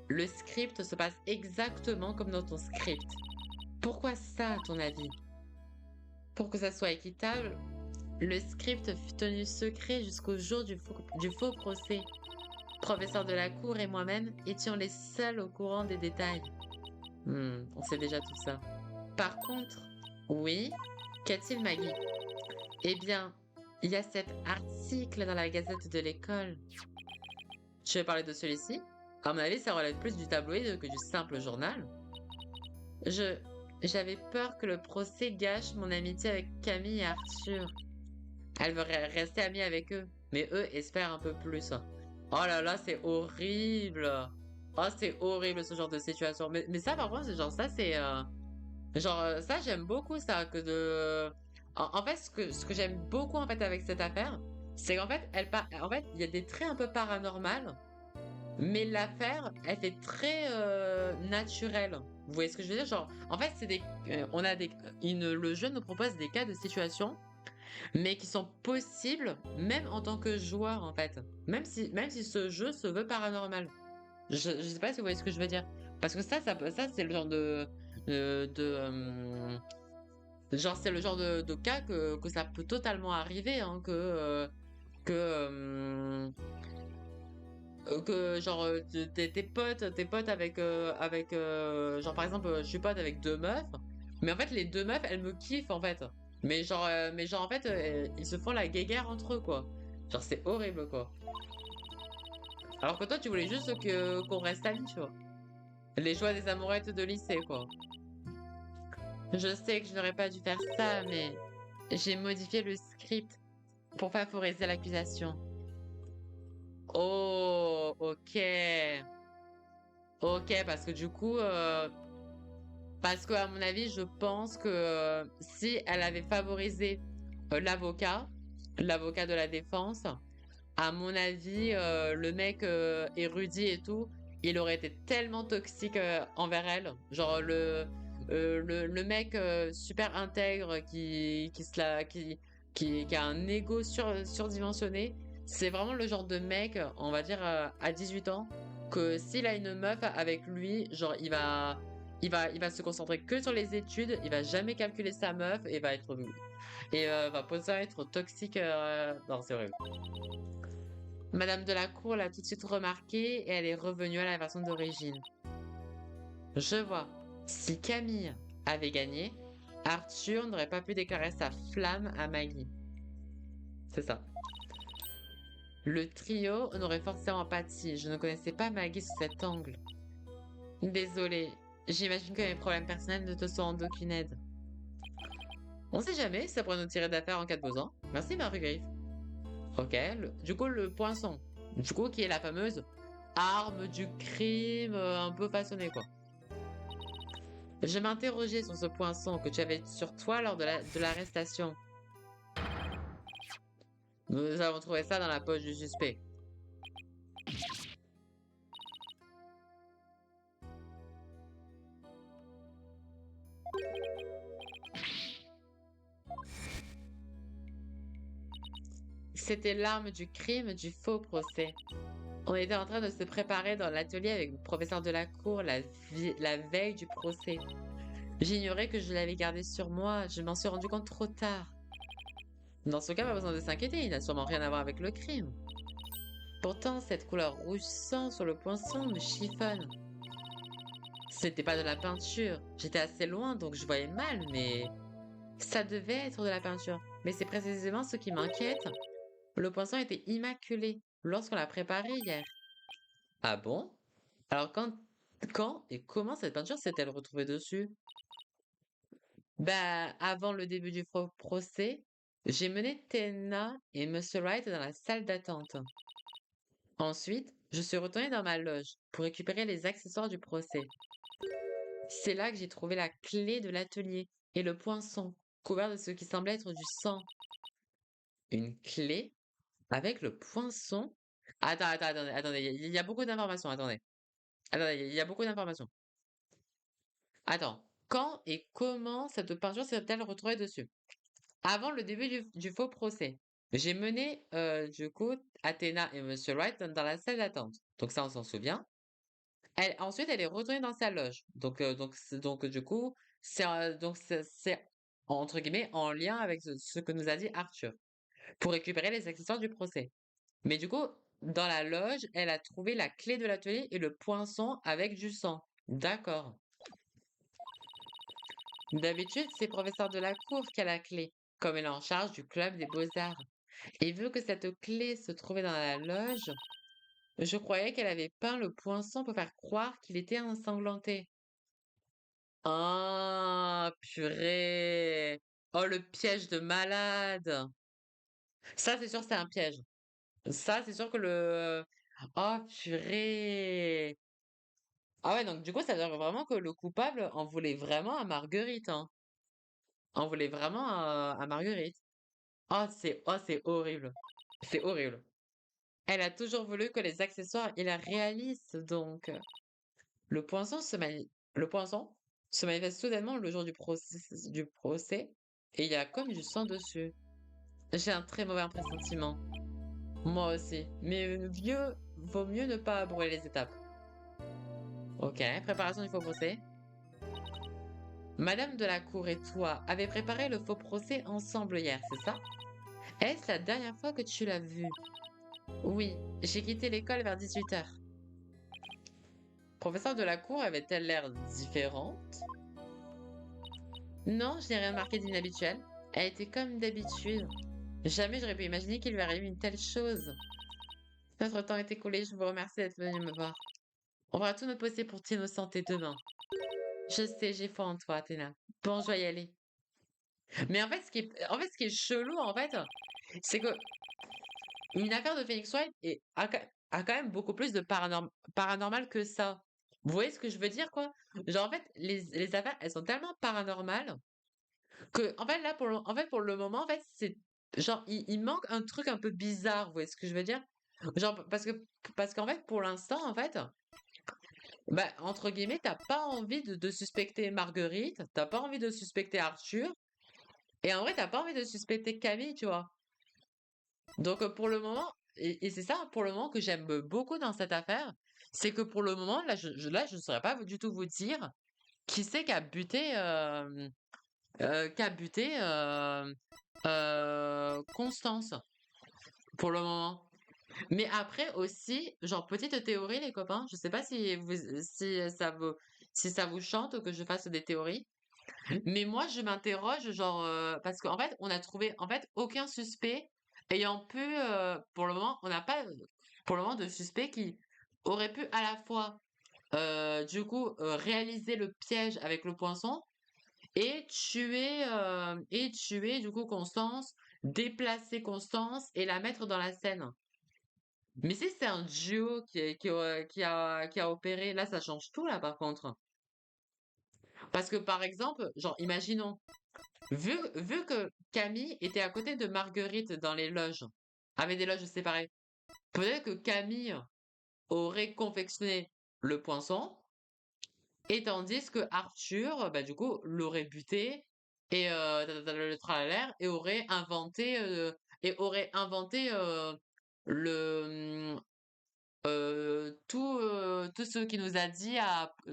le script se passe exactement comme dans ton script. Pourquoi ça, à ton avis? Pour que ça soit équitable, le script fut tenu secret jusqu'au jour du faux procès. Professeur de la cour et moi-même étions les seuls au courant des détails. On sait déjà tout ça. Par contre, oui, qu'a-t-il Maggie? Eh bien, il y a cet article dans la gazette de l'école. Je vais parler de celui-ci. À mon avis, ça relève plus du tabloïd que du simple journal. J'avais peur que le procès gâche mon amitié avec Camille et Arthur. Elle veut rester amie avec eux, mais eux espèrent un peu plus. Oh là là, c'est horrible. Oh, c'est horrible ce genre de situation. Mais ça, par contre, genre ça, c'est Genre, ça, j'aime beaucoup ça, que de... En fait, ce que j'aime beaucoup, en fait, avec cette affaire, c'est qu'en fait, en fait, il y a des traits un peu paranormaux, mais l'affaire, elle fait très naturelle. Vous voyez ce que je veux dire? Genre, en fait, c'est des... on a des... le jeu nous propose des cas de situation, mais qui sont possibles, même en tant que joueur, en fait. Même si ce jeu se veut paranormal. Je sais pas si vous voyez ce que je veux dire. Parce que ça c'est le genre de genre, c'est le genre de cas que ça peut totalement arriver, hein, que, genre, tes potes genre, par exemple, je suis pote avec deux meufs, mais en fait, les deux meufs, elles me kiffent, en fait. Mais genre, en fait, ils se font la guéguerre entre eux, quoi. Genre, c'est horrible, quoi. Alors que toi, tu voulais juste qu'on reste amis, tu vois. Les joies des amourettes de lycée, quoi. Je sais que je n'aurais pas dû faire ça, mais j'ai modifié le script pour favoriser l'accusation. Oh, ok. Ok, parce que du coup, parce qu'à mon avis, je pense que si elle avait favorisé l'avocat de la défense, à mon avis, le mec érudit et tout, il aurait été tellement toxique envers elle. Genre le mec super intègre qui a un ego surdimensionné. C'est vraiment le genre de mec, on va dire à 18 ans, que s'il a une meuf avec lui, genre il va se concentrer que sur les études, il va jamais calculer sa meuf et va poser être toxique. Non, c'est horrible. Madame Delacour l'a tout de suite remarqué et elle est revenue à la version d'origine. Je vois. Si Camille avait gagné, Arthur n'aurait pas pu déclarer sa flamme à Maggie. C'est ça. Le trio n'aurait forcément pâti. Je ne connaissais pas Maggie sous cet angle. Désolée, j'imagine que mes problèmes personnels ne te sont d'aucune aide. On sait jamais, ça pourrait nous tirer d'affaire en cas de besoin. Merci, Marie-Griffe. Ok, du coup, le poinçon. Du coup, qui est la fameuse arme du crime un peu façonnée, quoi. Je m'interrogeais sur ce poinçon que tu avais sur toi lors de l'arrestation. Nous avons trouvé ça dans la poche du suspect. C'était l'arme du crime du faux procès. On était en train de se préparer dans l'atelier avec le professeur de la cour la veille du procès. J'ignorais que je l'avais gardé sur moi, je m'en suis rendu compte trop tard. Dans ce cas, pas besoin de s'inquiéter, il n'a sûrement rien à voir avec le crime. Pourtant, cette couleur rouge sang sur le poinçon me chiffonne. C'était pas de la peinture. J'étais assez loin, donc je voyais mal, mais ça devait être de la peinture. Mais c'est précisément ce qui m'inquiète. Le poinçon était immaculé lorsqu'on l'a préparé hier. Ah bon? Alors quand et comment cette peinture s'est-elle retrouvée dessus? Bah, avant le début du procès, j'ai mené Tenna et Monsieur Wright dans la salle d'attente. Ensuite, je suis retournée dans ma loge pour récupérer les accessoires du procès. C'est là que j'ai trouvé la clé de l'atelier et le poinçon, couvert de ce qui semblait être du sang. Une clé avec le poinçon? Attendez, il y a beaucoup d'informations, attendez. Attendez, il y a beaucoup d'informations. Attends, quand et comment cette peinture s'est-elle retrouvée dessus? Avant le début du faux procès, j'ai mené, du coup, Athéna et Monsieur Wright dans la salle d'attente. Donc ça, on s'en souvient. Ensuite, elle est retournée dans sa loge. Donc du coup, c'est entre guillemets en lien avec ce que nous a dit Arthur pour récupérer les accessoires du procès. Mais du coup, dans la loge, elle a trouvé la clé de l'atelier et le poinçon avec du sang. D'accord. D'habitude, c'est professeur de la cour qui a la clé, comme elle est en charge du club des beaux-arts. Et vu que cette clé se trouvait dans la loge, je croyais qu'elle avait peint le poinçon pour faire croire qu'il était ensanglanté. Ah, purée. Oh, le piège de malade. Ça, c'est sûr, c'est un piège. Ça, c'est sûr que le... Oh, purée. Ah ouais, donc du coup, ça veut dire vraiment que le coupable en voulait vraiment à Marguerite, hein. En voulait vraiment à Marguerite. Oh, c'est horrible. C'est horrible. Elle a toujours voulu que les accessoires aient l'air réalistes, donc. Le poinçon se mani- le poinçon se manifeste soudainement le jour du procès et il y a comme du sang dessus. J'ai un très mauvais pressentiment. Moi aussi. Mais vaut mieux ne pas brûler les étapes. Ok, préparation du faux procès. Madame de la Cour et toi avez préparé le faux procès ensemble hier, c'est ça? Est-ce la dernière fois que tu l'as vu? Oui, j'ai quitté l'école vers 18 heures. Professeur de la Cour avait-elle l'air différente? Non, je n'ai rien remarqué d'inhabituel. Elle était comme d'habitude. Jamais j'aurais pu imaginer qu'il lui arrive une telle chose. Notre temps est écoulé, je vous remercie d'être venu me voir. On fera tout notre possible pour t'innocenter demain. Je sais, j'ai foi en toi, Athéna. Bon, je dois y aller. Mais en fait, ce qui est chelou, en fait, c'est que une affaire de Phoenix Wright a quand même beaucoup plus de paranormal que ça. Vous voyez ce que je veux dire, quoi? Genre, en fait, les affaires, elles sont tellement paranormales que, en fait, là, pour le moment, en fait, c'est genre, il manque un truc un peu bizarre, vous voyez ce que je veux dire? Genre, parce qu'en fait, pour l'instant, en fait, bah, entre guillemets, t'as pas envie de suspecter Marguerite, t'as pas envie de suspecter Arthur, et en vrai, t'as pas envie de suspecter Camille, tu vois. Donc, pour le moment, et c'est ça, pour le moment, que j'aime beaucoup dans cette affaire, c'est que pour le moment, là, je ne saurais pas du tout vous dire qui c'est qui a buté Constance, pour le moment. Mais après aussi, genre petite théorie les copains, je sais pas si ça vous chante que je fasse des théories, mais moi je m'interroge genre parce qu'en fait, on a trouvé en fait aucun suspect ayant pu pour le moment, on n'a pas pour le moment de suspect qui aurait pu à la fois du coup réaliser le piège avec le poinçon et tuer du coup Constance, déplacer Constance et la mettre dans la scène. Mais si c'est un duo qui a opéré, là, ça change tout, là, par contre. Parce que, par exemple, genre, imaginons, vu que Camille était à côté de Marguerite dans les loges, avec des loges séparées, peut-être que Camille aurait confectionné le poinçon, et tandis que Arthur, bah, du coup, l'aurait buté, et le tralala, et aurait inventé le, tout ce qu'il nous a dit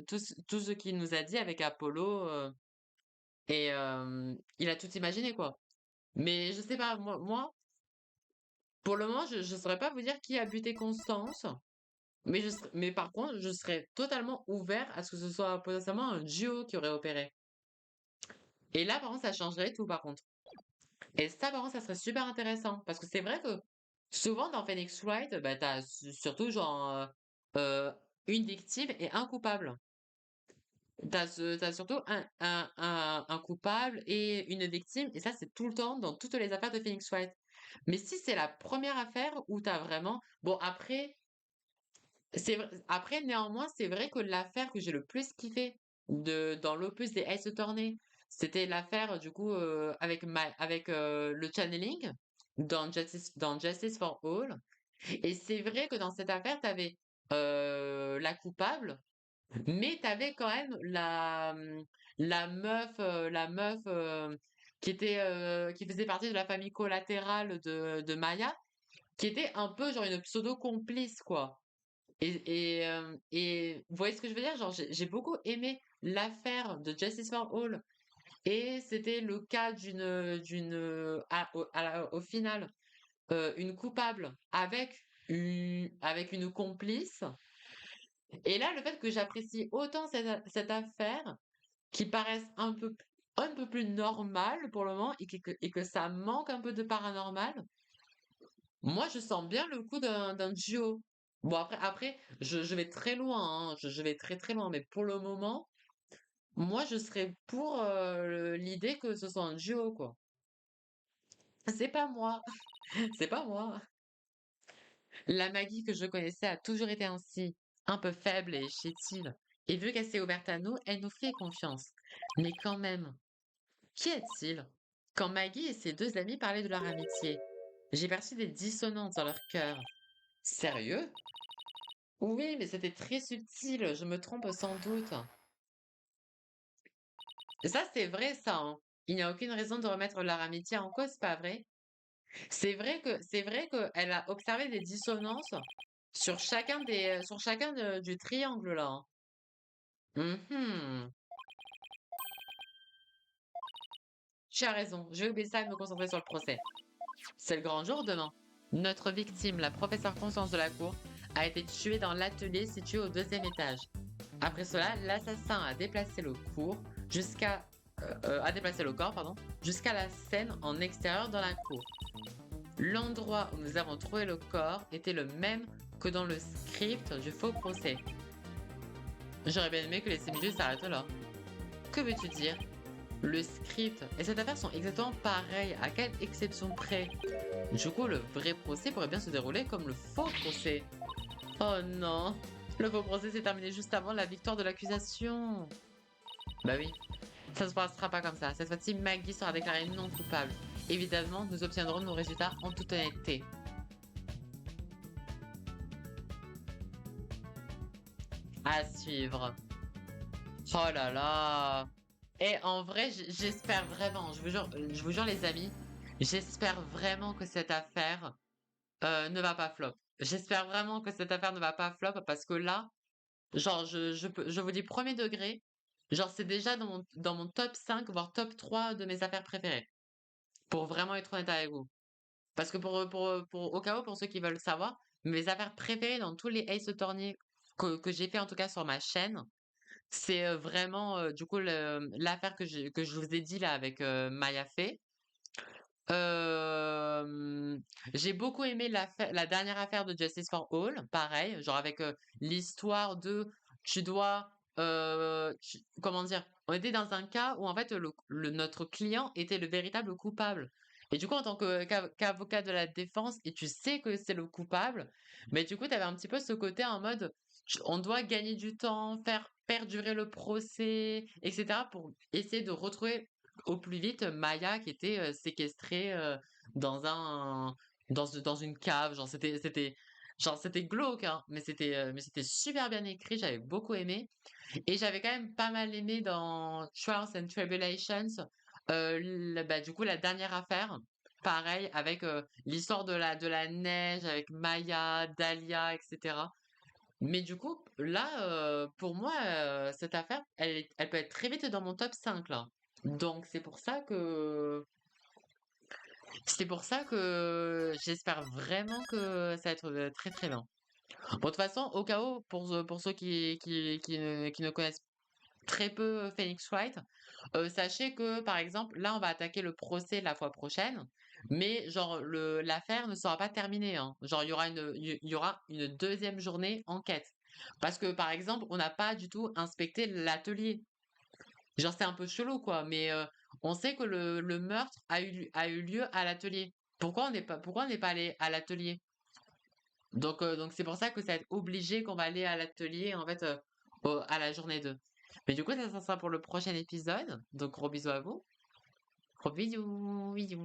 tout ce qu'il nous a dit avec Apollo et il a tout imaginé quoi. Mais je sais pas moi pour le moment je saurais pas vous dire qui a buté Constance, mais par contre je serais totalement ouvert à ce que ce soit potentiellement un duo qui aurait opéré. Et là par contre ça changerait tout par contre. Et ça par contre ça serait super intéressant parce que c'est vrai que souvent dans Phoenix Wright bah t'as surtout genre euh, une victime et un coupable. T'as surtout un coupable et une victime, et ça, c'est tout le temps dans toutes les affaires de Phoenix Wright. Mais si c'est la première affaire où t'as vraiment. Bon, après, néanmoins, c'est vrai que l'affaire que j'ai le plus kiffé dans l'opus des Ace Attorney, c'était l'affaire, du coup, avec le channeling dans Justice for All. Et c'est vrai que dans cette affaire, t'avais la coupable. Mais t'avais quand même la meuf qui faisait partie de la famille collatérale de Maya, qui était un peu genre une pseudo complice quoi. Et vous voyez ce que je veux dire? Genre j'ai beaucoup aimé l'affaire de Justice for All et c'était le cas au final une coupable avec une complice. Et là, le fait que j'apprécie autant cette affaire, qui paraisse un peu plus normale pour le moment, et que ça manque un peu de paranormal, moi, je sens bien le coup d'un duo. Bon, après je vais très loin, hein, je vais très très loin, mais pour le moment, moi, je serais pour l'idée que ce soit un duo, quoi. C'est pas moi, c'est pas moi. La Maggie que je connaissais a toujours été ainsi, un peu faible et chétive. Et vu qu'elle s'est ouverte à nous, elle nous fait confiance. Mais quand même, qui est-il? Quand Maggie et ses deux amis parlaient de leur amitié, j'ai perçu des dissonances dans leur cœur. Sérieux? Oui, mais c'était très subtil, je me trompe sans doute. Et ça, c'est vrai, ça, hein. Il n'y a aucune raison de remettre leur amitié en cause, pas vrai? C'est vrai qu'elle a observé des dissonances sur chacun du triangle là, hein. Mhm. Tu as raison, je vais oublier ça et me concentrer sur le procès. C'est le grand jour demain. Notre victime, la professeure Constance de la Cour, a été tuée dans l'atelier situé au deuxième étage. Après cela, l'assassin a déplacé le cours jusqu'à a déplacé le corps, pardon, jusqu'à la scène en extérieur dans la cour. L'endroit où nous avons trouvé le corps était le même que dans le script du faux procès. J'aurais bien aimé que les similitudes s'arrêtent là. Que veux-tu dire? Le script et cette affaire sont exactement pareils, à quelle exception près? Du coup, le vrai procès pourrait bien se dérouler comme le faux procès. Oh non! Le faux procès s'est terminé juste avant la victoire de l'accusation. Bah oui, ça se passera pas comme ça. Cette fois-ci, Maggie sera déclarée non coupable. Évidemment, nous obtiendrons nos résultats en toute honnêteté. À suivre. Oh là là! Et en vrai, j'espère vraiment, je vous jure les amis, j'espère vraiment que cette affaire ne va pas flop. J'espère vraiment que cette affaire ne va pas flop parce que là, genre, je vous dis premier degré, genre, c'est déjà dans mon top 5 voire top 3 de mes affaires préférées. Pour vraiment être honnête avec vous. Parce que au cas où, pour ceux qui veulent savoir, mes affaires préférées dans tous les Ace Attorney que j'ai fait en tout cas sur ma chaîne, c'est vraiment du coup l'affaire que je vous ai dit là avec Maya Fey. Euh, j'ai beaucoup aimé la dernière affaire de Justice for All, pareil, genre avec l'histoire de tu dois comment dire, on était dans un cas où en fait notre client était le véritable coupable. Et du coup, en tant qu'avocat de la défense, et tu sais que c'est le coupable, mais du coup, tu avais un petit peu ce côté en mode on doit gagner du temps, faire perdurer le procès, etc. pour essayer de retrouver au plus vite Maya qui était séquestrée dans un dans une cave, genre c'était glauque hein, mais c'était super bien écrit, j'avais beaucoup aimé et j'avais quand même pas mal aimé dans Trials and Tribulations bah, du coup la dernière affaire pareil avec l'histoire de la neige avec Maya, Dahlia, etc. Mais du coup, là, pour moi, cette affaire, elle peut être très vite dans mon top 5 là. Donc c'est pour ça que j'espère vraiment que ça va être très très bien. Bon, de toute façon, au cas où, pour ceux qui ne connaissent très peu Phoenix Wright, sachez que par exemple, là, on va attaquer le procès la fois prochaine, mais genre l'affaire ne sera pas terminée, hein. Genre il y aura une deuxième journée enquête. Parce que par exemple, on n'a pas du tout inspecté l'atelier. Genre c'est un peu chelou quoi, mais on sait que le meurtre a eu lieu à l'atelier. Pourquoi on n'est pas allé à l'atelier? Donc c'est pour ça que ça va être obligé qu'on va aller à l'atelier en fait à la journée 2. Mais du coup ça sera pour le prochain épisode. Donc gros bisous à vous. Gros bisous, bisous.